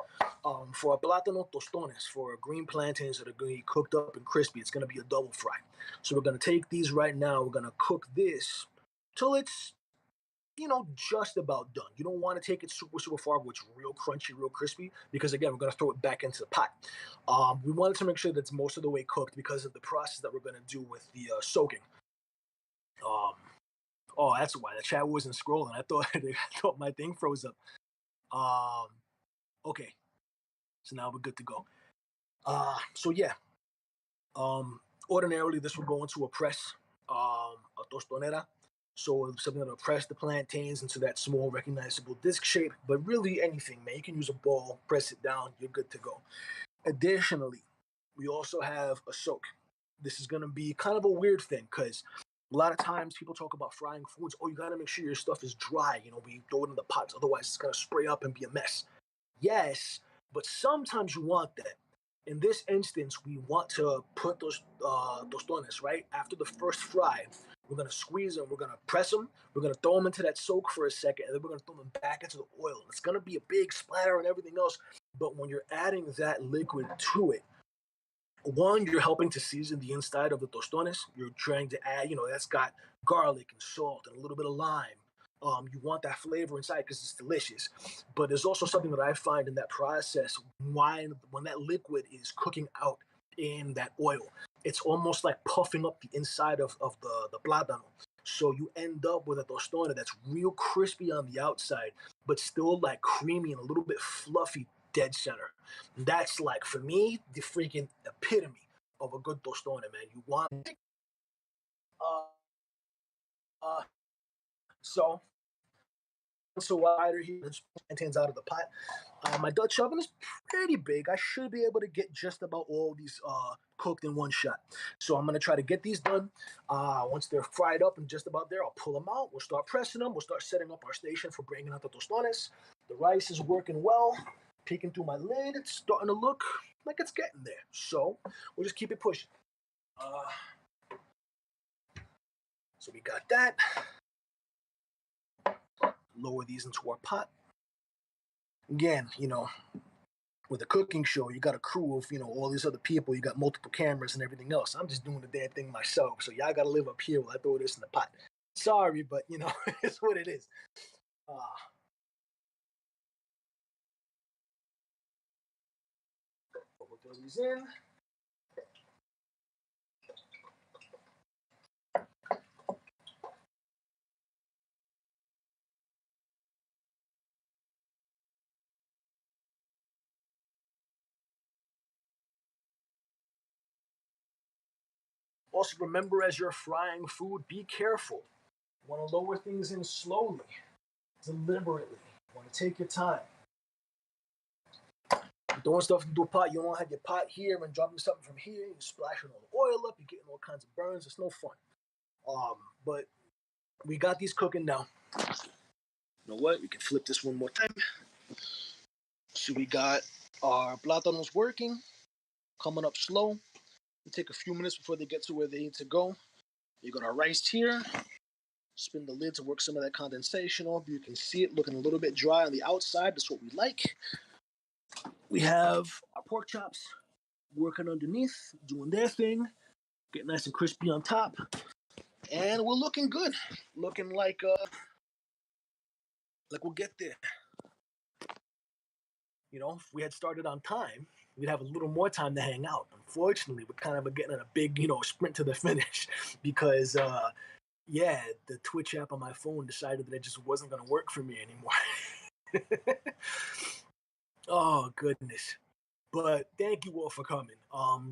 For a plátano tostones, for green plantains that are going to be cooked up and crispy, it's going to be a double fry. So we're going to take these right now. We're going to cook this till it's just about done. You don't want to take it super, super far, where it's real crunchy, real crispy, because again, we're going to throw it back into the pot. We wanted to make sure that's most of the way cooked because of the process that we're going to do with the soaking. Um, oh, that's why the chat wasn't scrolling. I thought my thing froze up. Okay, so now we're good to go. So yeah, ordinarily this would go into a press, a tostonera. So something that'll press the plantains into that small, recognizable disc shape. But really, anything, man. You can use a ball, press it down, you're good to go. Additionally, we also have a soak. This is going to be kind of a weird thing because a lot of times people talk about frying foods. Oh, you got to make sure your stuff is dry. We throw it in the pots. Otherwise, it's going to spray up and be a mess. Yes, but sometimes you want that. In this instance, we want to put those tostones right after the first fry. We're gonna squeeze them. We're gonna press them. We're gonna throw them into that soak for a second, and then we're gonna throw them back into the oil. It's gonna be a big splatter and everything else. But when you're adding that liquid to it, one, you're helping to season the inside of the tostones. You're trying to add, that's got garlic and salt and a little bit of lime. You want that flavor inside because it's delicious. But there's also something that I find in that process when that liquid is cooking out in that oil. It's almost like puffing up the inside of the plátano. So you end up with a tostone that's real crispy on the outside, but still like creamy and a little bit fluffy dead center. That's like, for me, the freaking epitome of a good tostone, man. You want uh, uh so wider here, just plantains out of the pot. My Dutch oven is pretty big. I should be able to get just about all these cooked in one shot. So I'm gonna try to get these done. Once they're fried up and just about there, I'll pull them out. We'll start pressing them. We'll start setting up our station for bringing out the tostones. The rice is working well. Peeking through my lid, it's starting to look like it's getting there. So we'll just keep it pushing. So we got that. Lower these into our pot. Again, with a cooking show, you got a crew of, all these other people. You got multiple cameras and everything else. I'm just doing the damn thing myself. So y'all got to live up here while I throw this in the pot. Sorry, but, it's what it is. Throw these in. Also, remember as you're frying food, be careful. You want to lower things in slowly, deliberately. You want to take your time. You're throwing stuff into a pot, you don't have your pot here and dropping something from here, you're splashing all the oil up, you're getting all kinds of burns. It's no fun. But we got these cooking now. You know what? We can flip this one more time. So we got our plátanos working, coming up slow. It take a few minutes before they get to where they need to go. You got our rice here. Spin the lid to work some of that condensation off. You can see it looking a little bit dry on the outside. That's what we like. We have our pork chops working underneath, doing their thing, getting nice and crispy on top. And we're looking good. Looking like we'll get there. You know, if we had started on time, we'd have a little more time to hang out. Unfortunately, we're kind of getting a big, sprint to the finish because, the Twitch app on my phone decided that it just wasn't going to work for me anymore. Oh, goodness. But thank you all for coming.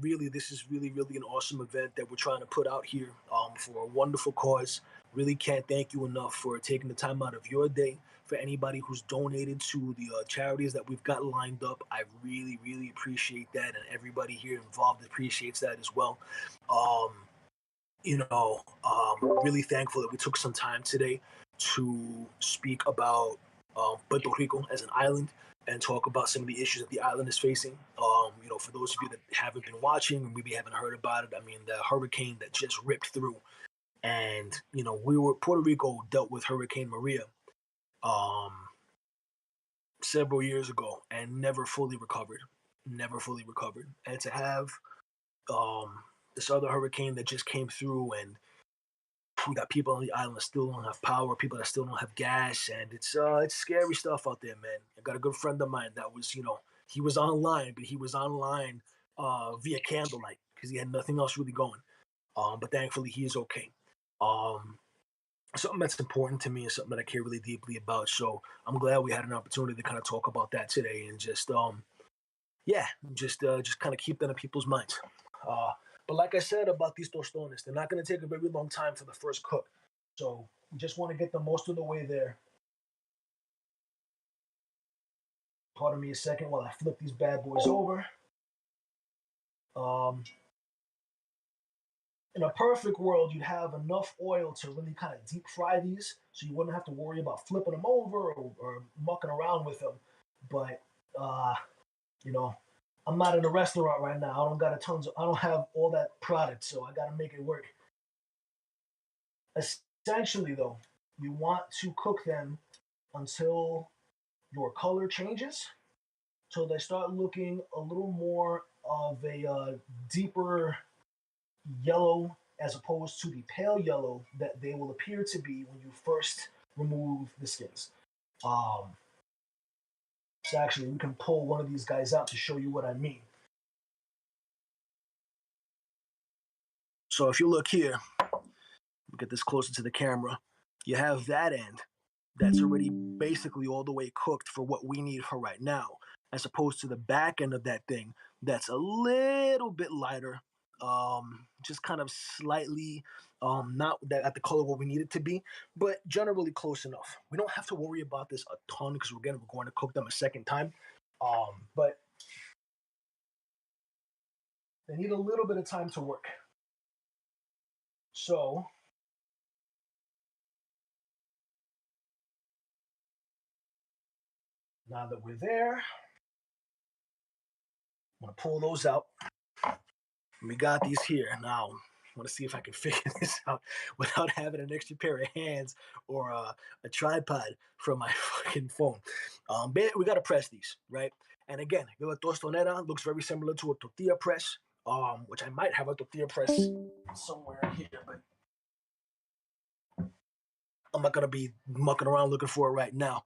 Really, this is really, really an awesome event that we're trying to put out here for a wonderful cause. Really can't thank you enough for taking the time out of your day. For anybody who's donated to the charities that we've got lined up, I really, really appreciate that. And everybody here involved appreciates that as well. Really thankful that we took some time today to speak about Puerto Rico as an island and talk about some of the issues that the island is facing. For those of you that haven't been watching and maybe haven't heard about it, I mean, the hurricane that just ripped through. And, Puerto Rico dealt with Hurricane Maria several years ago and never fully recovered. And to have this other hurricane that just came through, and we got people on the island that still don't have power, people that still don't have gas, and it's scary stuff out there, man. I got a good friend of mine that was, he was online, but he was online via candlelight because he had nothing else really going. But thankfully, he is okay. Something that's important to me and something that I care really deeply about. So I'm glad we had an opportunity to kind of talk about that today and just kind of keep that in people's minds. But like I said about these tostones, they're not going to take a very long time for the first cook. So we just want to get them most of the way there. Pardon me a second while I flip these bad boys over. In a perfect world, you'd have enough oil to really kind of deep fry these, so you wouldn't have to worry about flipping them over or mucking around with them. But I'm not in a restaurant right now. I don't have all that product, so I got to make it work. Essentially, though, you want to cook them until your color changes, so they start looking a little more of a deeper yellow as opposed to the pale yellow that they will appear to be when you first remove the skins. So actually, we can pull one of these guys out to show you what I mean. So if you look here, get this closer to the camera, you have that end that's already basically all the way cooked for what we need for right now, as opposed to the back end of that thing that's a little bit lighter, just kind of slightly not that at the color where we need it to be, but generally close enough. We don't have to worry about this a ton because we're going to cook them a second time, but they need a little bit of time to work. So now that we're there, I'm going to pull those out. We got these here. Now, I want to see if I can figure this out without having an extra pair of hands or a tripod from my fucking phone. We got to press these, right? And again, the tostonera looks very similar to a tortilla press, which I might have a tortilla press somewhere here, but I'm not going to be mucking around looking for it right now.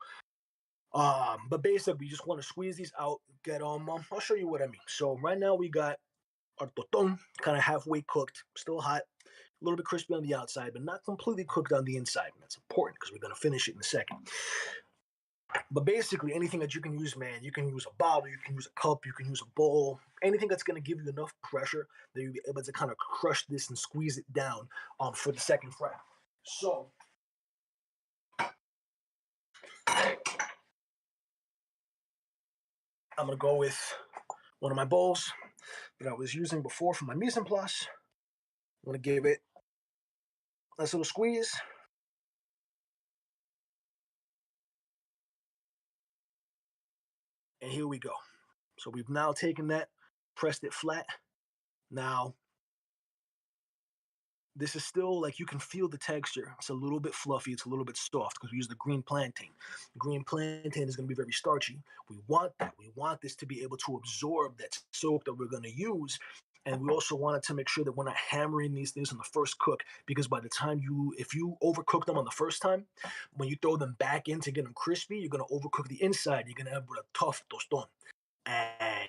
But basically, you just want to squeeze these out. Get I'll show you what I mean. So right now we got our toton kind of halfway cooked, still hot, a little bit crispy on the outside, but not completely cooked on the inside. And that's important because we're gonna finish it in a second. But basically, anything that you can use, man, you can use a bottle, you can use a cup, you can use a bowl, anything that's gonna give you enough pressure that you'll be able to kind of crush this and squeeze it down for the second fry. So I'm gonna go with one of my bowls that I was using before for my mise en place. I'm gonna give it a nice little squeeze. And here we go. So we've now taken that, pressed it flat. Now, this is still like you can feel the texture. It's a little bit fluffy, it's a little bit soft because we use the green plantain. The green plantain is going to be very starchy. We want that. We want this to be able to absorb that soap that we're going to use. And we also wanted to make sure that we're not hammering these things on the first cook because by the time if you overcook them on the first time, when you throw them back in to get them crispy, you're going to overcook the inside. You're going to have a tough toston. And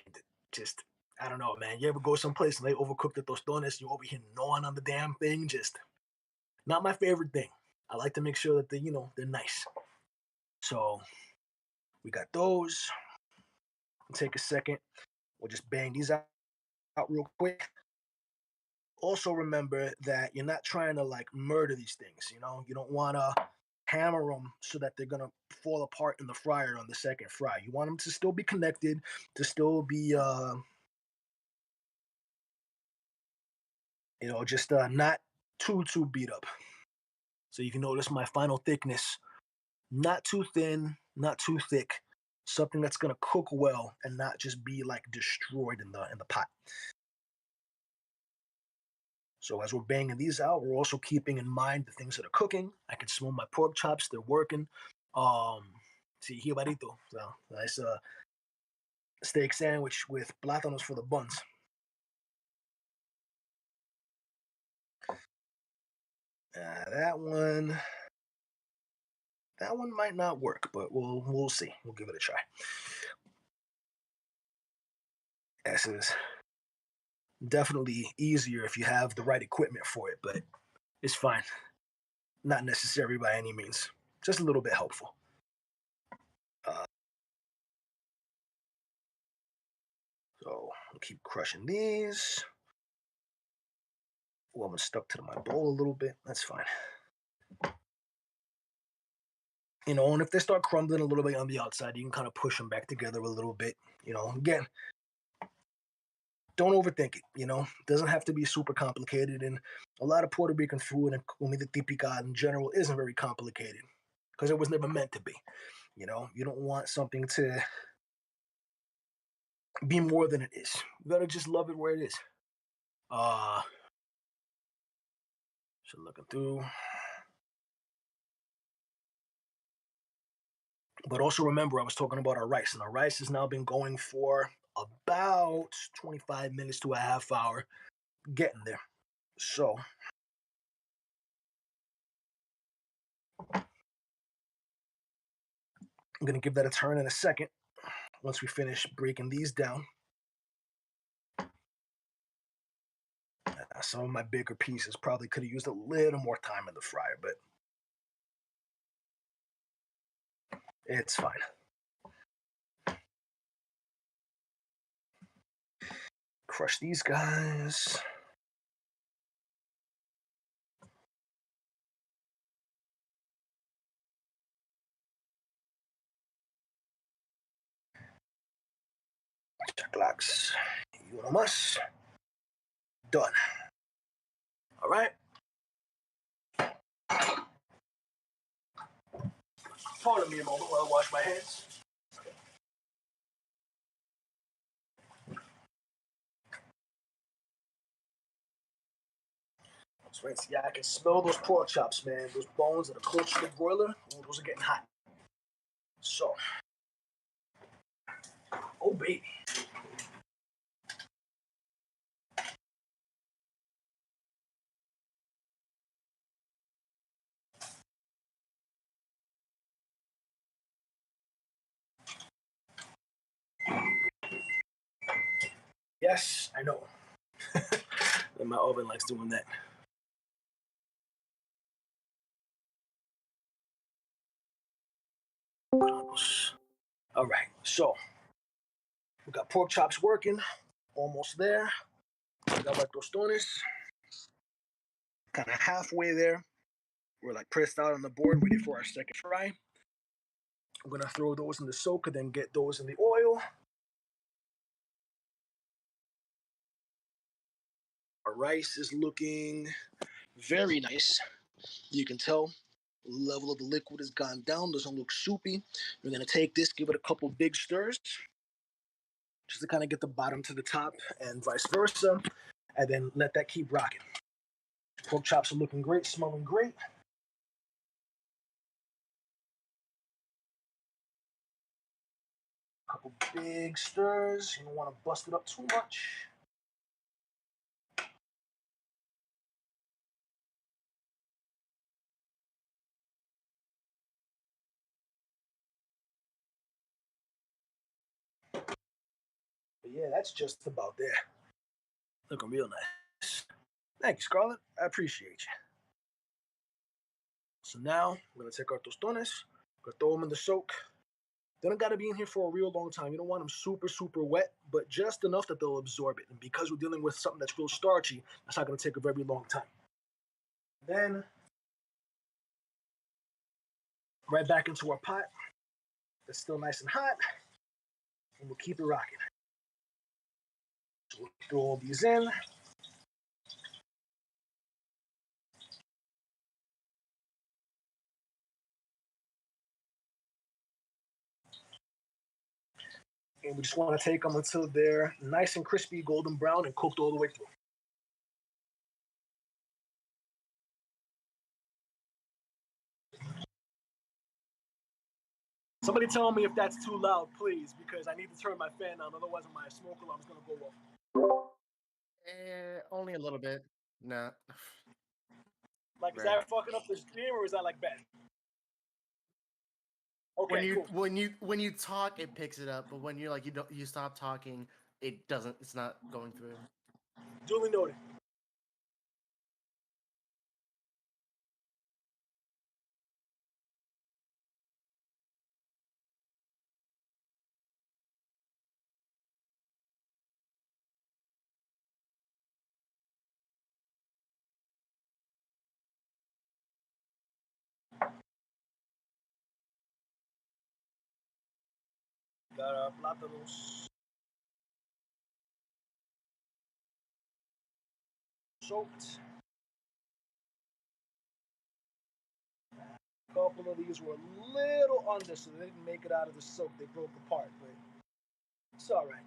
just I don't know, man. You ever go someplace and they overcook the tostones, you're over here gnawing on the damn thing? Just not my favorite thing. I like to make sure that they're nice. So we got those. Take a second. We'll just bang these out real quick. Also remember that you're not trying to like murder these things. You don't want to hammer them so that they're gonna fall apart in the fryer on the second fry. You want them to still be connected, to still be just not too beat up. So you can notice my final thickness, not too thin, not too thick, something that's gonna cook well and not just be like destroyed in the pot. So as we're banging these out, we're also keeping in mind the things that are cooking. I can smell my pork chops; they're working. See here, barito. So nice steak sandwich with plátanos for the buns. That one might not work, but we'll see. We'll give it a try. This is definitely easier if you have the right equipment for it, but it's fine. Not necessary by any means. Just a little bit helpful. Uh, so I'll keep crushing these. Well, I'm stuck to my bowl a little bit. That's fine. And if they start crumbling a little bit on the outside, you can kind of push them back together a little bit. Again, don't overthink it. It doesn't have to be super complicated. And a lot of Puerto Rican food and comida típica in general isn't very complicated because it was never meant to be. You don't want something to be more than it is. You gotta just love it where it is. Uh, so looking through. But also remember, I was talking about our rice, and our rice has now been going for about 25 minutes to a half hour, getting there. So I'm gonna give that a turn in a second once we finish breaking these down. Some of my bigger pieces probably could have used a little more time in the fryer, but it's fine. Crush these guys. Chaclax. Y uno más. Done. All right. Pardon me a moment while I wash my hands. So yeah, I can smell those pork chops, man. Those bones that are close to the broiler, those are getting hot. So, oh baby. Yes, I know. And my oven likes doing that. All right, so we got pork chops working, almost there. We got our tostones, kind of halfway there. We're like pressed out on the board, ready for our second fry. I'm gonna throw those in the soak and then get those in the oil. Our rice is looking very nice. You can tell the level of the liquid has gone down, doesn't look soupy. We're gonna take this, give it a couple big stirs, just to kind of get the bottom to the top and vice versa, and then let that keep rocking. Pork chops are looking great, smelling great. Couple big stirs. You don't want to bust it up too much. But yeah, that's just about there. Looking real nice. Thank you, Scarlett. I appreciate you. So now we're gonna take our tostones, gonna throw them in the soak. They don't gotta be in here for a real long time. You don't want them super, super wet, but just enough that they'll absorb it. And because we're dealing with something that's real starchy, that's not gonna take a very long time. Then right back into our pot that's still nice and hot, and we'll keep it rocking. So we'll throw all these in. And we just want to take them until they're nice and crispy, golden brown, and cooked all the way through. Somebody tell me if that's too loud, please, because I need to turn my fan on. Otherwise, my smoke alarm's going to go off. Only a little bit. No. Like, is Right. that fucking up the stream, or is that like bad? When Okay, you cool. when you talk, it picks it up, but when you're like you stop talking, it doesn't. It's not going through. Duly noted. Got our plátanos soaked. A couple of these were a little under, so they didn't make it out of the soak. They broke apart, but it's all right.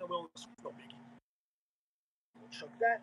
No biggie. We'll chuck that.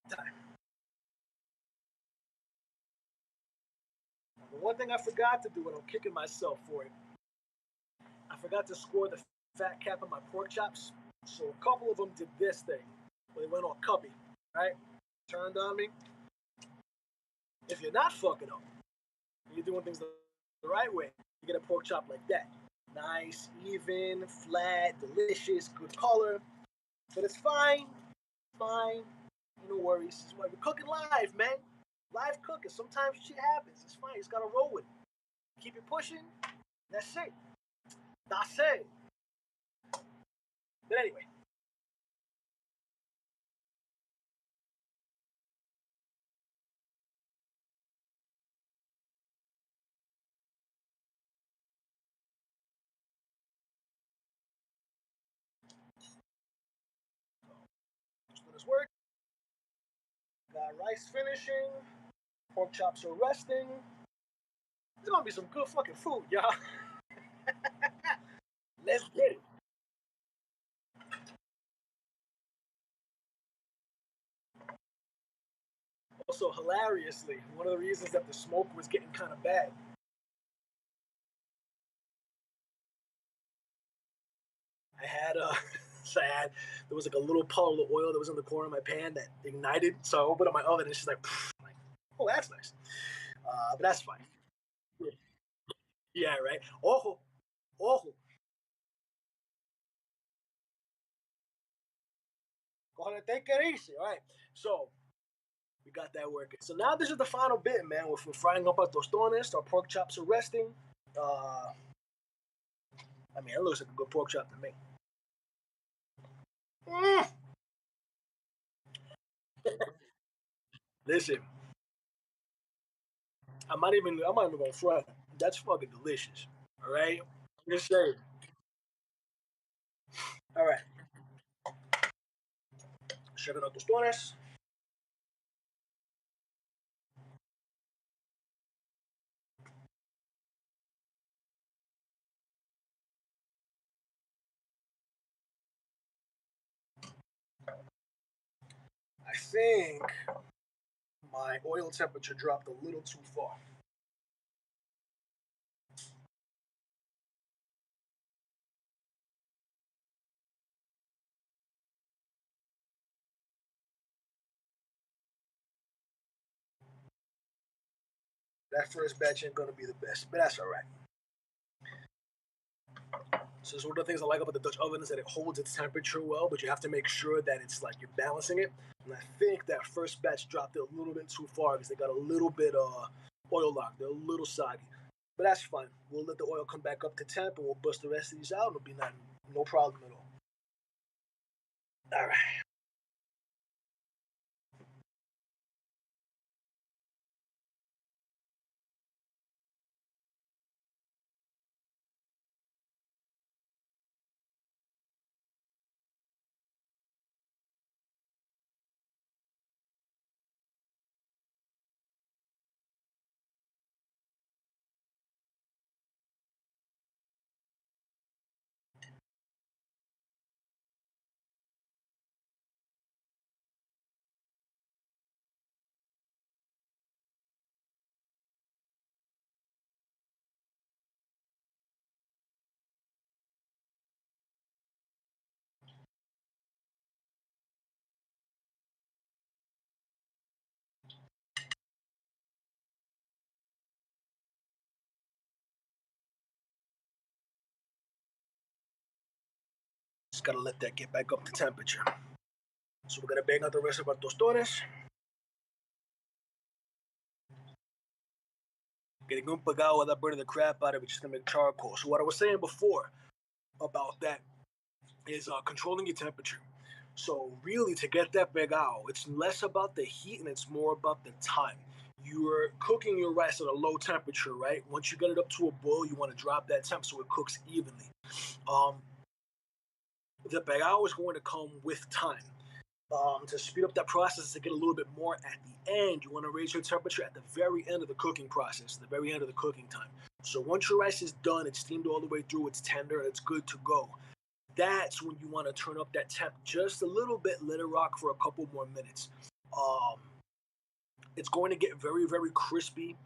Time. But one thing I forgot to do, and I'm kicking myself for it, I forgot to score the fat cap on my pork chops. So a couple of them did this thing, where they went all cuppy, right? Turned on me. If you're not fucking up, you're doing things the right way, you get a pork chop like that. Nice, even, flat, delicious, good color. But it's fine, fine, no worries. This is why we're cooking live, man. Live cooking. Sometimes shit happens. It's fine. You just gotta roll with it. Keep it pushing. That's it. That's it. But anyway, rice finishing, pork chops are resting. There's gonna be some good fucking food, y'all. Let's get it. Also, hilariously, one of the reasons that the smoke was getting kind of bad. I had there was like a little puddle of oil that was in the corner of my pan that ignited. So I opened up my oven and it's just like, oh, that's nice. But that's fine. Yeah, right. Ojo, ojo. Go ahead and take it easy. All right. So we got that working. So now this is the final bit, man. We're frying up our tostones. Our pork chops are resting. I mean, it looks like a good pork chop to me. Mm. Listen, I'm not even gonna fry it. That's fucking delicious. All right. Just saying. All right. Checking out tostones. I think my oil temperature dropped a little too far. That first batch ain't gonna be the best, but that's all right. So it's one of the things I like about the Dutch oven is that it holds its temperature well, but you have to make sure that it's like you're balancing it. And I think that first batch dropped it a little bit too far because they got a little bit oil locked. They're a little soggy, but that's fine. We'll let the oil come back up to temp, and we'll bust the rest of these out. It'll be no problem at all. All right. Just gotta let that get back up to temperature. So we're gonna bang out the rest of our tostones. Getting un pagao without burning the crap out of it just to make charcoal. So what I was saying before about that is controlling your temperature. So really, to get that pagao, it's less about the heat and it's more about the time. You're cooking your rice at a low temperature, right? Once you get it up to a boil, you want to drop that temp so it cooks evenly. Um, the pagao is going to come with time. To speed up that process to get a little bit more at the end, you want to raise your temperature at the very end of the cooking process, the very end of the cooking time. So once your rice is done, it's steamed all the way through, it's tender, it's good to go. That's when you want to turn up that temp just a little bit, let it rock for a couple more minutes. Um, it's going to get very, very crispy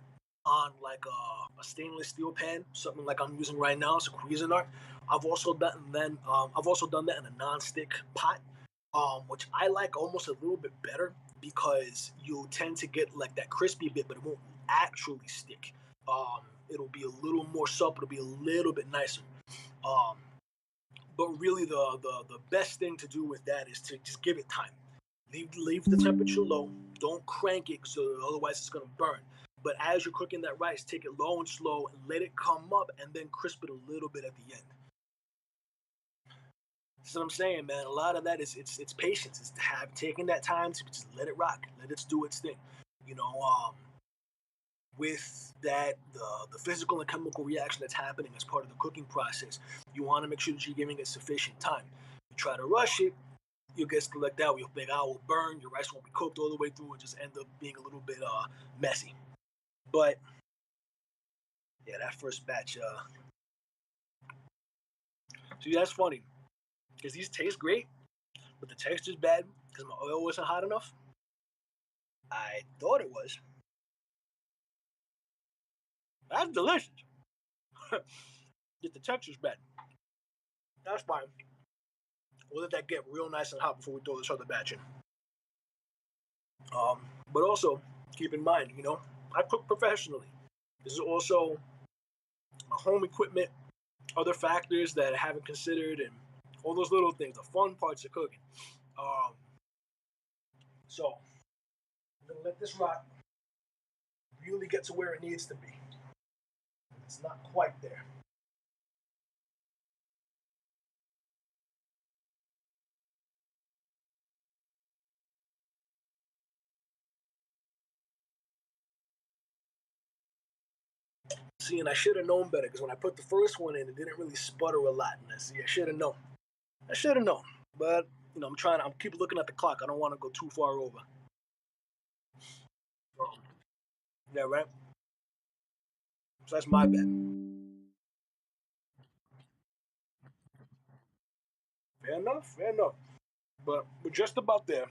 on like a stainless steel pan, something like I'm using right now. It's a Cuisinart. I've also done that in a non-stick pot, which I like almost a little bit better because you tend to get like that crispy bit, but it won't actually stick. It'll be a little more supple. It'll be a little bit nicer. Um, but really, the best thing to do with that is to just give it time. Leave the temperature low. Don't crank it, so otherwise it's gonna burn. But as you're cooking that rice, take it low and slow and let it come up, and then crisp it a little bit at the end. That's what I'm saying, man. A lot of that is it's patience. It's taking that time to just let it rock, let it do its thing. You know, with that the physical and chemical reaction that's happening as part of the cooking process, you want to make sure that you're giving it sufficient time. You try to rush it, you'll get stuff like that where your big eye will burn, your rice won't be cooked all the way through, and just end up being a little bit messy. But yeah, that first batch. See, that's funny because these taste great, but the texture's bad because my oil wasn't hot enough. I thought it was. That's delicious. Just the texture's bad. That's fine. We'll let that get real nice and hot before we throw this other batch in. But also keep in mind, I cook professionally. This is also my home equipment, other factors that I haven't considered, and all those little things, the fun parts of cooking. So I'm gonna let this rock really get to where it needs to be. It's not quite there. See, and I should have known better because when I put the first one in, it didn't really sputter a lot. And I should have known. I should have known. But I'm keep looking at the clock. I don't want to go too far over. Yeah, right. So that's my bad. Fair enough. Fair enough. But we're just about there.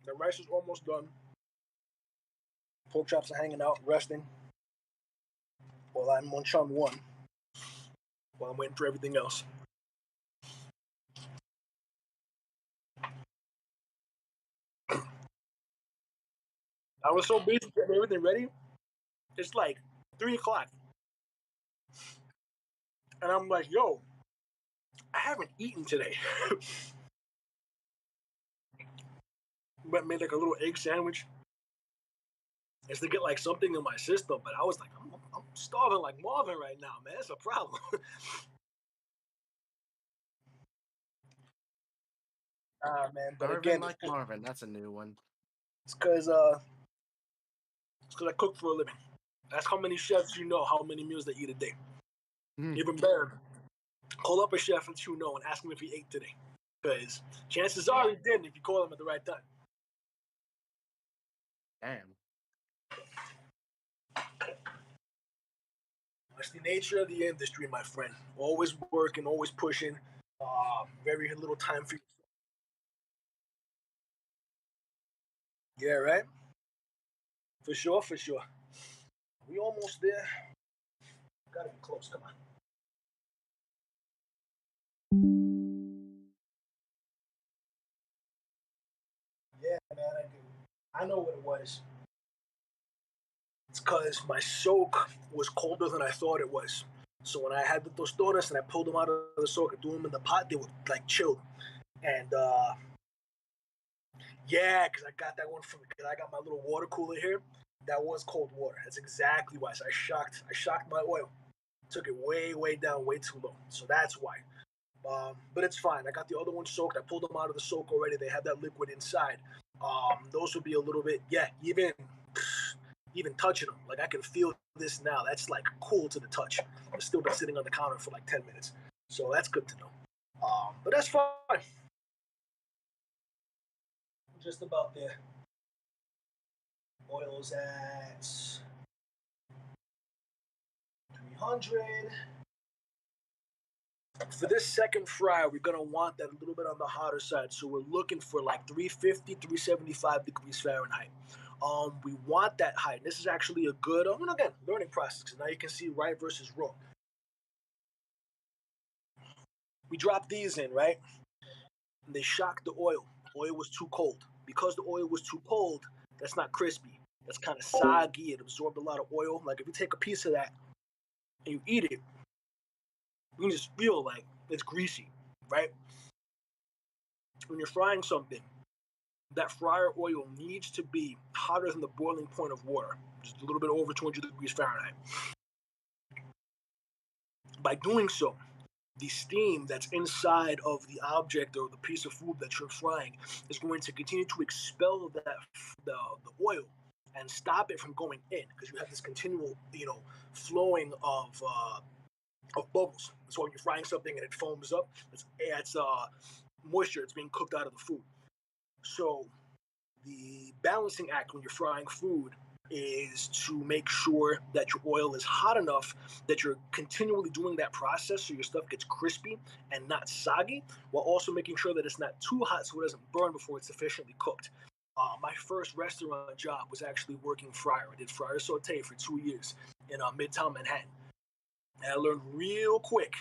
The rice is almost done. Pork chops are hanging out, resting. While I'm on chum one. While I'm waiting for everything else. I was so busy getting everything ready. It's like 3 o'clock. And I'm like, yo, I haven't eaten today. But made like a little egg sandwich. Just to get like something in my system. But I was like, I'm starving like Marvin right now, man. It's a problem. Man. But Marvin again, like Marvin. That's a new one. it's because I cook for a living. That's how many chefs you know how many meals they eat a day. Even better, call up a chef that you know and ask him if he ate today. Because chances are he didn't if you call him at the right time. Damn. That's the nature of the industry, my friend. Always working, always pushing. Very little time for you. Yeah, right? For sure, for sure. We almost there. Gotta be close. Come on. Yeah, man, I do. I know what it was. It's because my soak was colder than I thought it was. So when I had the tostones and I pulled them out of the soak and threw them in the pot, they were like chilled. And yeah, because I got that one from because I got my little water cooler here. That was cold water. That's exactly why. So I shocked my oil. Took it way, way down, way too low. So that's why. But it's fine. I got the other one soaked. I pulled them out of the soak already. They have that liquid inside. Those would be a little bit, yeah, even touching them. Like I can feel this now. That's like cool to the touch. It's still been sitting on the counter for like 10 minutes. So that's good to know. But that's fine. Just about there. Oil's at 300. For this second fry, we're going to want that a little bit on the hotter side. So we're looking for like 350, 375 degrees Fahrenheit. We want that height. This is actually a good, again, learning process. Because now you can see right versus wrong. We drop these in, right? And they shocked the oil. The oil was too cold. Because the oil was too cold, that's not crispy. That's kind of soggy. It absorbed a lot of oil. Like if you take a piece of that and you eat it, you can just feel like it's greasy, right? When you're frying something, that fryer oil needs to be hotter than the boiling point of water, just a little bit over 200 degrees Fahrenheit. By doing so, the steam that's inside of the object or the piece of food that you're frying is going to continue to expel the oil and stop it from going in because you have this continual, flowing of bubbles. So when you're frying something and it foams up, it's moisture. It's being cooked out of the food. So the balancing act when you're frying food is to make sure that your oil is hot enough that you're continually doing that process so your stuff gets crispy and not soggy, while also making sure that it's not too hot so it doesn't burn before it's sufficiently cooked. My first restaurant job was actually working fryer. I did fryer saute for 2 years in Midtown Manhattan, and I learned real quick.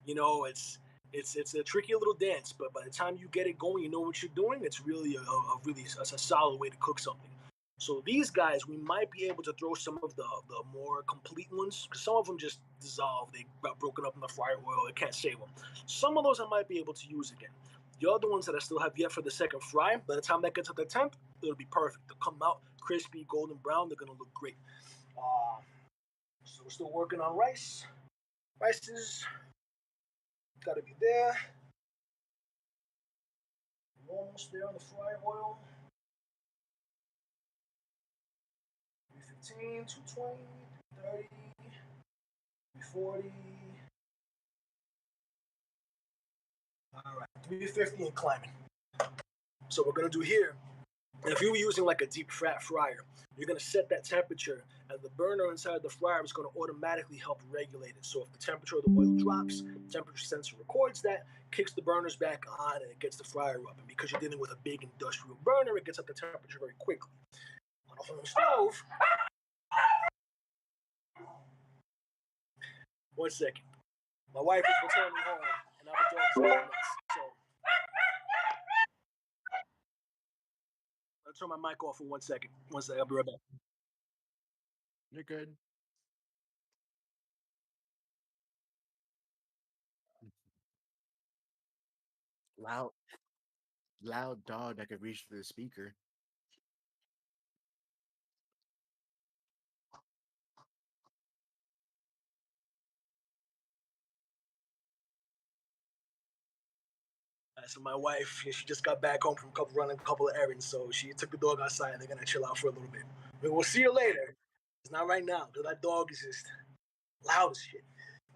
It's a tricky little dance, but by the time you get it going, you know what you're doing. It's really a solid way to cook something. So these guys, we might be able to throw some of the more complete ones because some of them just dissolve. They got broken up in the fryer oil. I can't save them. Some of those I might be able to use again. The other ones that I still have yet for the second fry, by the time that gets up to temp, it'll be perfect. They'll come out crispy, golden brown. They're gonna look great. Uh, so we're still working on rice. Rice is gotta be there. We're almost there on the fryer oil. 315, 220, 330, 340. All right, 350 and climbing. So what we're gonna do here, if you were using like a deep fat fryer, you're gonna set that temperature, and the burner inside the fryer is gonna automatically help regulate it. So if the temperature of the oil drops, temperature sensor records that, kicks the burners back on, and it gets the fryer up. And because you're dealing with a big industrial burner, it gets up the temperature very quickly. On a home stove, 1 second. My wife is returning home, and our dog's going nuts. So I'll turn my mic off for 1 second. 1 second, I'll be right back. You're good. Loud, loud dog that could reach through the speaker. So my wife, she just got back home from running a couple of errands, so she took the dog outside. And they're gonna chill out for a little bit. We'll see you later. It's not right now. That dog is just loud as shit.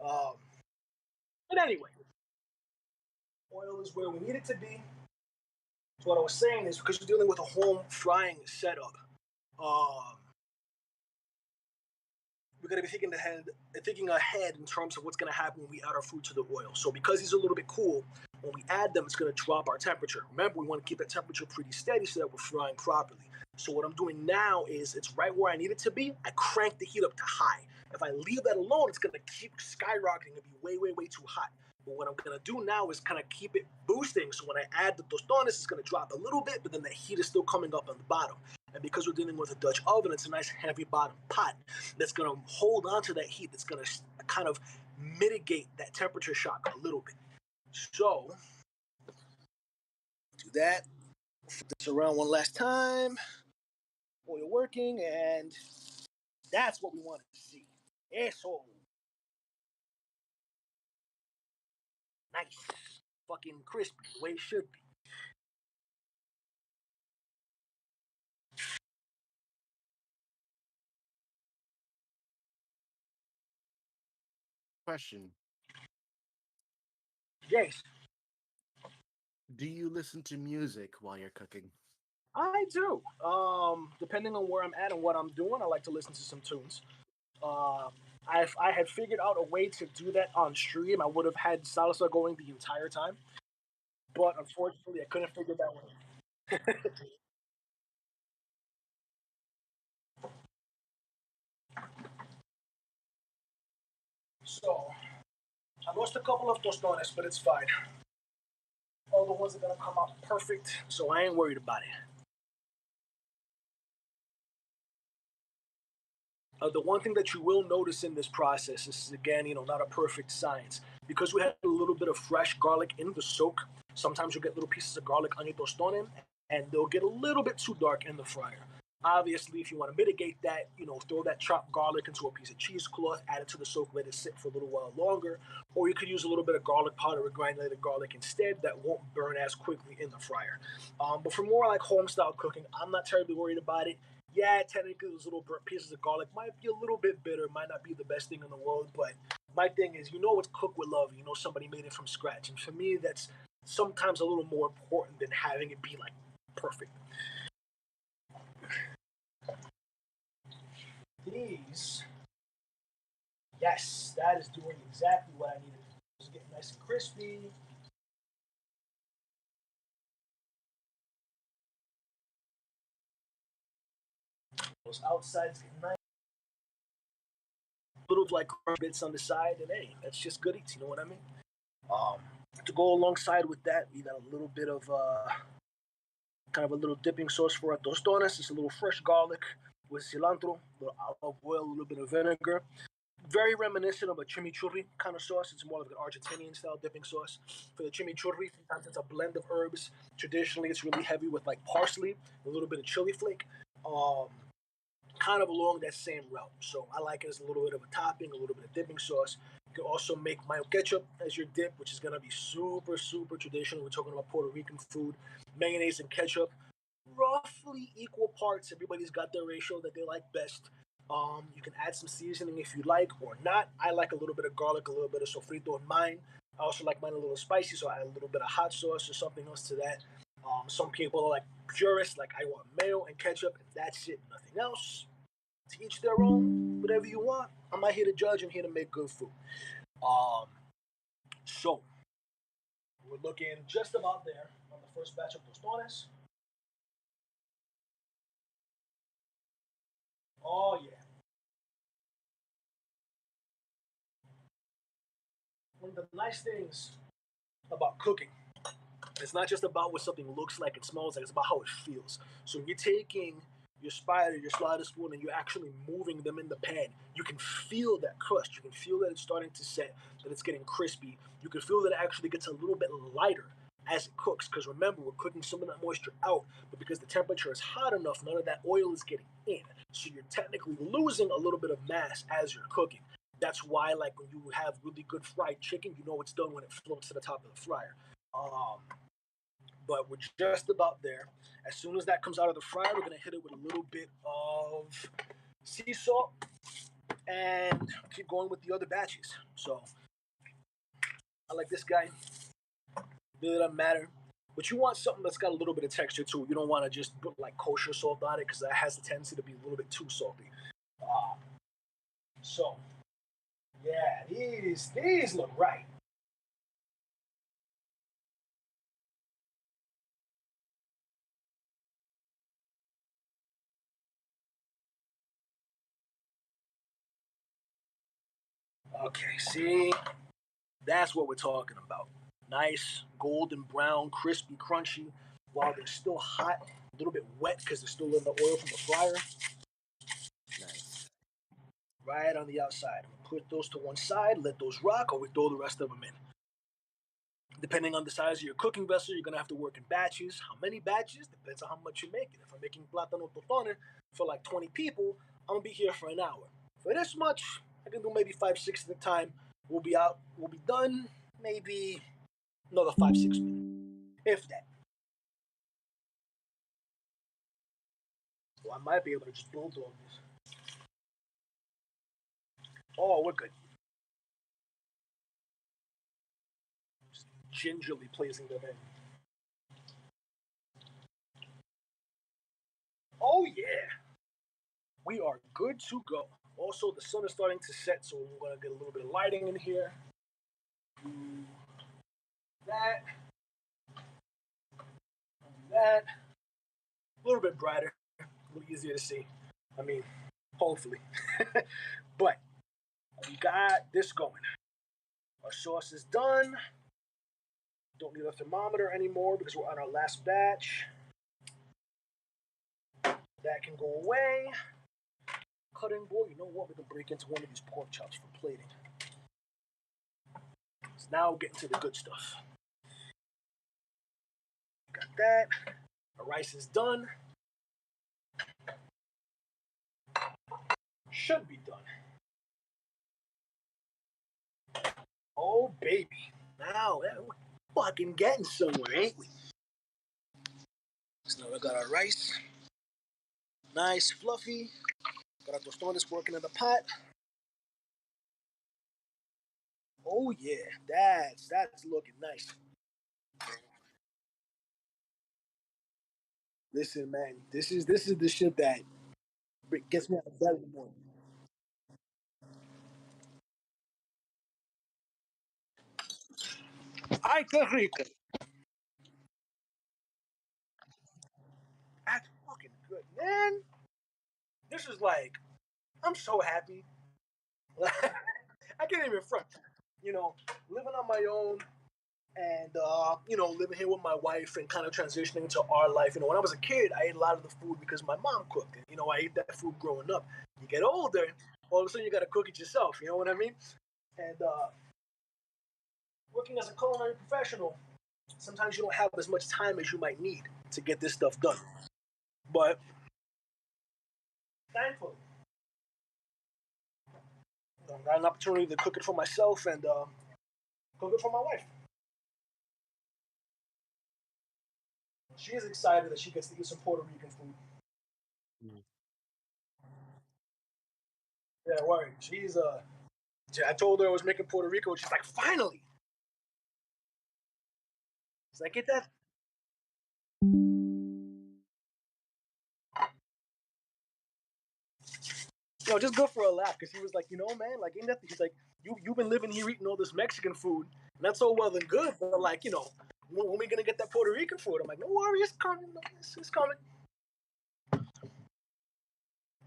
Um, but anyway, oil is where we need it to be. So what I was saying is because you're dealing with a home frying setup, um, we're going to be thinking ahead in terms of what's going to happen when we add our food to the oil. So because these are a little bit cool, when we add them, it's going to drop our temperature. Remember, we want to keep that temperature pretty steady so that we're frying properly. So what I'm doing now is it's right where I need it to be. I crank the heat up to high. If I leave that alone, it's going to keep skyrocketing and be way, way, way too hot. But what I'm going to do now is kind of keep it boosting. So when I add the tostones, it's going to drop a little bit, but then the heat is still coming up on the bottom. And because we're dealing with a Dutch oven, it's a nice heavy bottom pot that's going to hold on to that heat. That's going to kind of mitigate that temperature shock a little bit. So, do that. Flip this around one last time. Oil working, and that's what we wanted to see. Eso. Nice. Fucking crispy, the way it should be. Question: Yes, do you listen to music while you're cooking? I do. Depending on where I'm at and what I'm doing, I like to listen to some tunes. Uh, I had figured out a way to do that on stream. I would have had salsa going the entire time, but unfortunately, I couldn't figure that one out. So, I lost a couple of tostones, but it's fine. All the ones are gonna come out perfect, so I ain't worried about it. The one thing that you will notice in this process, this is again, not a perfect science, because we had a little bit of fresh garlic in the soak. Sometimes you'll get little pieces of garlic on your tostone, and they'll get a little bit too dark in the fryer. Obviously, if you want to mitigate that, throw that chopped garlic into a piece of cheesecloth, add it to the soak, let it sit for a little while longer, or you could use a little bit of garlic powder or granulated garlic instead. That won't burn as quickly in the fryer. But for more like home style cooking, I'm not terribly worried about it. Yeah, technically those little burnt pieces of garlic might be a little bit bitter, might not be the best thing in the world, but my thing is, it's cooked with love. Somebody made it from scratch. And for me, that's sometimes a little more important than having it be like perfect. These, yes, that is doing exactly what I needed to do. It's getting nice and crispy. Those outsides get nice. Little like bits on the side, and hey, that's just good eats. You know what I mean? Um, to go alongside with that, we got a little bit of kind of a little dipping sauce for our tostones. It's a little fresh garlic with cilantro, a little olive oil, a little bit of vinegar. Very reminiscent of a chimichurri kind of sauce. It's more of an Argentinian style dipping sauce. For the chimichurri, sometimes it's a blend of herbs. Traditionally, it's really heavy with like parsley, a little bit of chili flake. Um, Kind of along that same realm. So I like it as a little bit of a topping, a little bit of dipping sauce. You can also make mayo ketchup as your dip, which is gonna be super, super traditional. We're talking about Puerto Rican food. Mayonnaise and ketchup, roughly equal parts. Everybody's got their ratio that they like best. You can add some seasoning if you like or not. I like a little bit of garlic, a little bit of sofrito in mine. I also like mine a little spicy, so I add a little bit of hot sauce or something else to that. Some people are like purists, like I want mayo and ketchup, and that's it, nothing else. To each their own, whatever you want. I'm not here to judge, I'm here to make good food. Um, so, we're looking just about there on the first batch of tostones. Oh, yeah. One of the nice things about cooking, it's not just about what something looks like and smells like, it's about how it feels. So, you're taking your spider, your slider spoon, and you're actually moving them in the pan. You can feel that crust. You can feel that it's starting to set, that it's getting crispy. You can feel that it actually gets a little bit lighter as it cooks. Because remember, we're cooking some of that moisture out, but because the temperature is hot enough, none of that oil is getting in. So you're technically losing a little bit of mass as you're cooking. That's why, like when you have really good fried chicken, you know it's done when it floats to the top of the fryer. Um, but we're just about there. As soon as that comes out of the fryer, we're gonna hit it with a little bit of sea salt and keep going with the other batches. So I like this guy. Really doesn't matter. But you want something that's got a little bit of texture too. You don't want to just put like kosher salt on it because that has the tendency to be a little bit too salty. Uh, so yeah, these look right. Okay, see, that's what we're talking about. Nice, golden brown, crispy, crunchy, while they're still hot, a little bit wet because they're still in the oil from the fryer. Nice. Right on the outside. Put those to one side, let those rock, or we throw the rest of them in. Depending on the size of your cooking vessel, you're gonna have to work in batches. How many batches? Depends on how much you're making. If I'm making plátano totone for like 20 people, I'm gonna be here for an hour. For this much, I can do maybe 5, 6 at a time. We'll be out, we'll be done, maybe another 5, 6 minutes. If that. Well, I might be able to just bulldog this. Oh, we're good. Just gingerly placing them in. Oh yeah. We are good to go. Also, the sun is starting to set, so we're going to get a little bit of lighting in here. Do that. Do that. A little bit brighter, a little easier to see. I mean, hopefully. But we got this going. Our sauce is done. Don't need a thermometer anymore because we're on our last batch. That can go away. Cutting board, you know what? We can break into one of these pork chops for plating. So now we're getting to the good stuff. Got that. Our rice is done. Should be done. Oh, baby. Now we're fucking getting somewhere, ain't we? So now we got our rice. Nice, fluffy. Got our tostones working in the pot. Oh, yeah. That's looking nice. Listen, man, this is the shit that gets me out of bed in the morning. Ay, qué rico. That's fucking good, man. This is like, I'm so happy. I can't even front. You know, living on my own and living here with my wife and kind of transitioning into our life. When I was a kid, I ate a lot of the food because my mom cooked it. I ate that food growing up. You get older, all of a sudden you got to cook it yourself. You know what I mean? And working as a culinary professional, sometimes you don't have as much time as you might need to get this stuff done. But thankfully, I got an opportunity to cook it for myself and cook it for my wife. She is excited that she gets to eat some Puerto Rican food. Mm. Yeah, worry. I told her I was making Puerto Rico, and she's like, finally. She's like, get that. Just go for a laugh because he was like, man, like, ain't that? He's like, you've been living here eating all this Mexican food, and that's all well and good, but like, when we gonna get that Puerto Rican food? I'm like, no worry, it's coming, it's coming.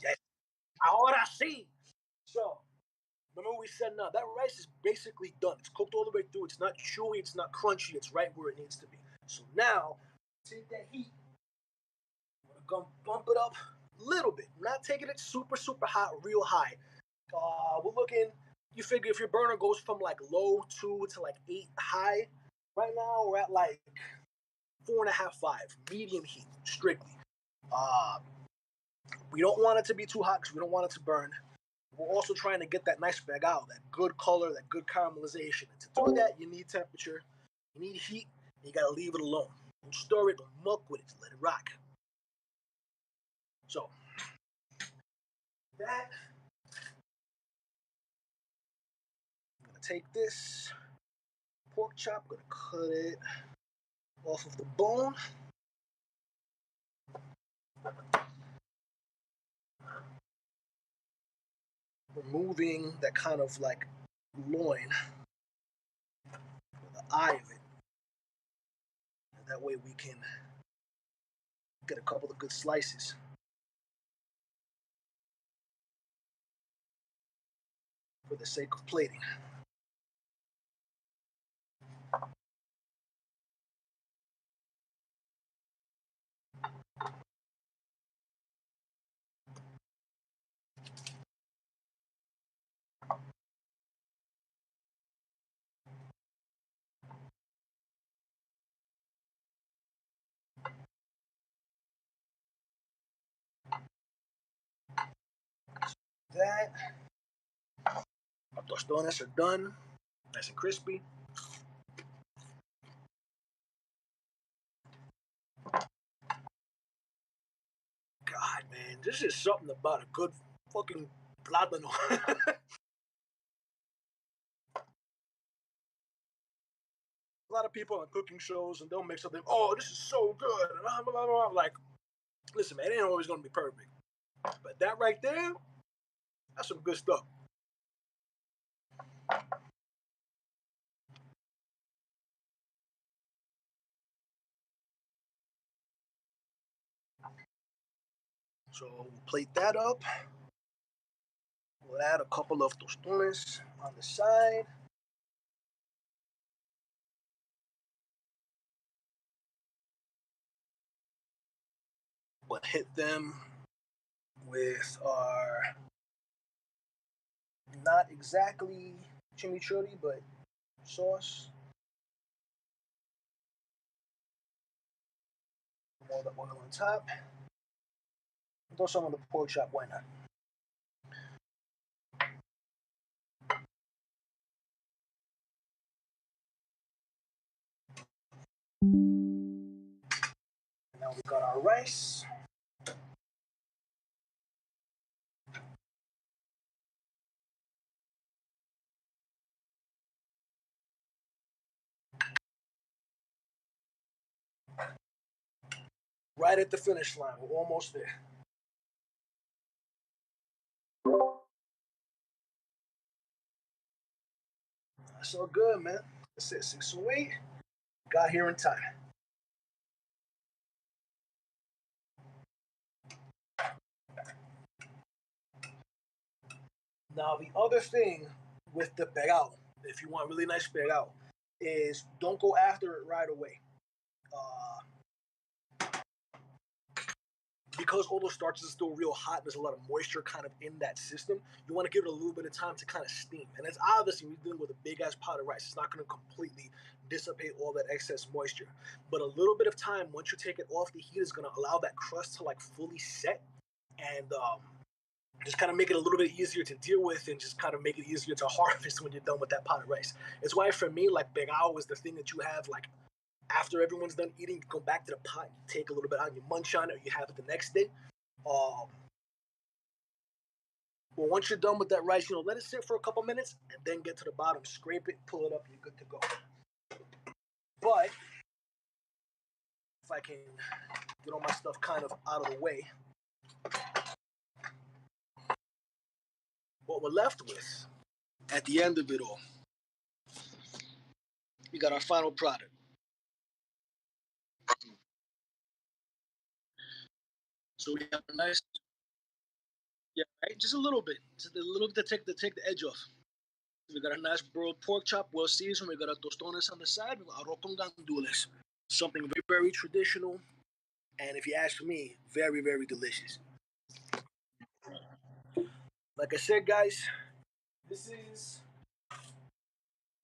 Yeah, ahora sí. So, remember we said now that rice is basically done. It's cooked all the way through. It's not chewy. It's not crunchy. It's right where it needs to be. So now, take that heat. We're gonna bump it up a little bit. Not taking it super super hot, real high. We're looking. You figure if your burner goes from like low 2 to like 8 high, right now we're at like 4.5, 5, medium heat strictly. Uh, we don't want it to be too hot because we don't want it to burn. We're also trying to get that nice bagal, that good color, that good caramelization. And to do that, you need temperature, you need heat, and you gotta leave it alone. Don't stir it, don't muck with it, just let it rock. So that, I'm gonna take this pork chop, I'm gonna cut it off of the bone. Removing that kind of like loin, the eye of it. And that way we can get a couple of good slices for the sake of plating. That, our tostones are done, nice and crispy. God, man, this is something about a good fucking plátano. A lot of people on cooking shows and they'll make something, oh, this is so good. And blah, blah, blah, blah. Like, listen, man, it ain't always going to be perfect. But that right there, that's some good stuff. So we'll plate that up. We'll add a couple of tostones on the side. But hit them with our not exactly chimichurri, but sauce. More the oil on top. Throw some on the pork chop, why not? Now we got our rice. Right at the finish line. We're almost there. That's all good, man. That's it. 6:08. Got here in time. Now, the other thing with the pegao, if you want really nice pegao, is don't go after it right away. Uh, because all those starches are still real hot, there's a lot of moisture kind of in that system. You want to give it a little bit of time to kind of steam. And it's obviously we're dealing with a big ass pot of rice. It's not going to completely dissipate all that excess moisture. But a little bit of time, once you take it off the heat, is going to allow that crust to like fully set and just kind of make it a little bit easier to deal with and just kind of make it easier to harvest when you're done with that pot of rice. It's why for me, like begao is the thing that you have like after everyone's done eating, you go back to the pot, you take a little bit out, you munch on it, or you have it the next day. Um, but once you're done with that rice, let it sit for a couple minutes and then get to the bottom, scrape it, pull it up, you're good to go. But if I can get all my stuff kind of out of the way, what we're left with at the end of it all, we got our final product. So we have a nice, yeah, right? Just a little bit, to take the edge off. We got a nice broiled pork chop, well seasoned. We got our tostones on the side. We got arroz con gandules, something very, very traditional, and if you ask me, very, very delicious. Like I said, guys, this is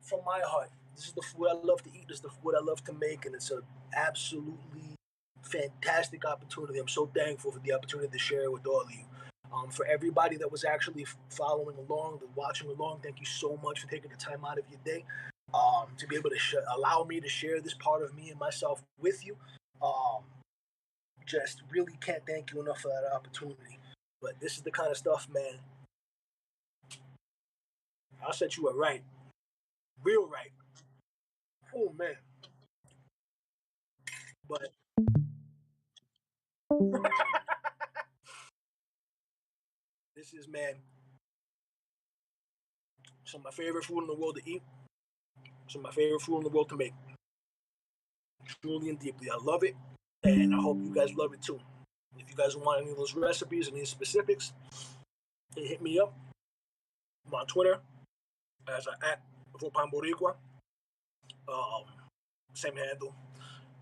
from my heart. This is the food I love to eat. This is the food I love to make, and it's an absolutely fantastic opportunity. I'm so thankful for the opportunity to share it with all of you. For everybody that was actually following along, watching along, thank you so much for taking the time out of your day to be able to allow me to share this part of me and myself with you. Um, just really can't thank you enough for that opportunity. But this is the kind of stuff, man. I'll set you up right, real right. Oh man, but this is, man, some of my favorite food in the world to eat. Some of my favorite food in the world to make. Truly and deeply, I love it, and I hope you guys love it too. If you guys want any of those recipes, any specifics, hit me up. I'm on Twitter as at Vopan Boricua. Um, Same handle.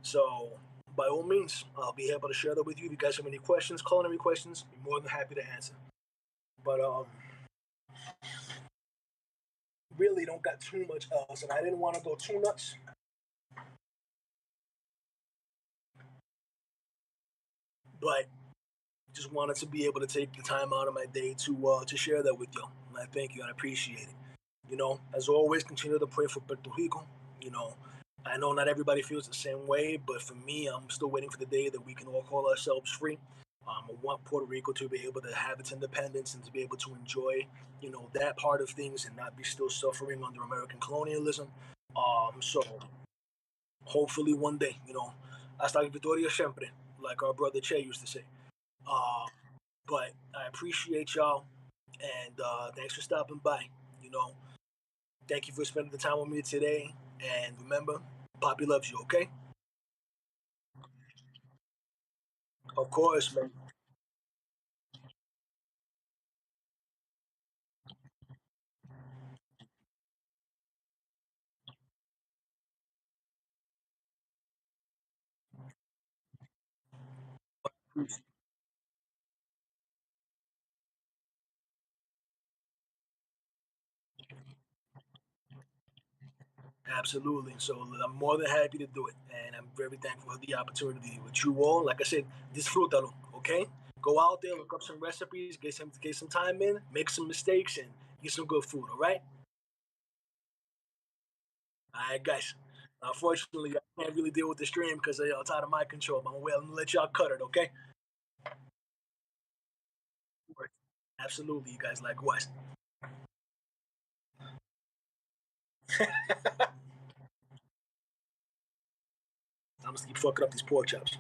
So by all means, I'll be able to share that with you. If you guys have any questions, culinary questions, be more than happy to answer. But really don't got too much else, and I didn't want to go too nuts. But just wanted to be able to take the time out of my day to share that with you. And I thank you and I appreciate it. As always, continue to pray for Puerto Rico. You know, I know not everybody feels the same way, but for me, I'm still waiting for the day that we can all call ourselves free. I want Puerto Rico to be able to have its independence and to be able to enjoy, that part of things and not be still suffering under American colonialism. So hopefully one day, hasta la victoria siempre, like our brother Che used to say. Uh, but I appreciate y'all, and thanks for stopping by. You know, Thank you for spending the time with me today. And remember, Poppy loves you, okay? Of course, man. Absolutely. So I'm more than happy to do it. And I'm very thankful for the opportunity with you all. Like I said, disfrútalo, okay? Go out there, look up some recipes, get some time in, make some mistakes, and eat some good food, all right? All right, guys. Unfortunately, I can't really deal with the stream because it's out of my control. But I'm going to let y'all cut it, okay? Absolutely, you guys. Likewise. I'm going to keep fucking up these pork chops.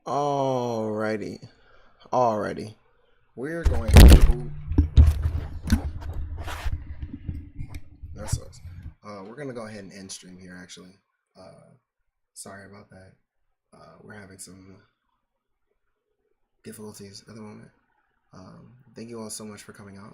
Alrighty. Alrighty. We're going to. That sucks. We're going to go ahead and end stream here, actually. Sorry about that. We're having some difficulties at the moment. Thank you all so much for coming out.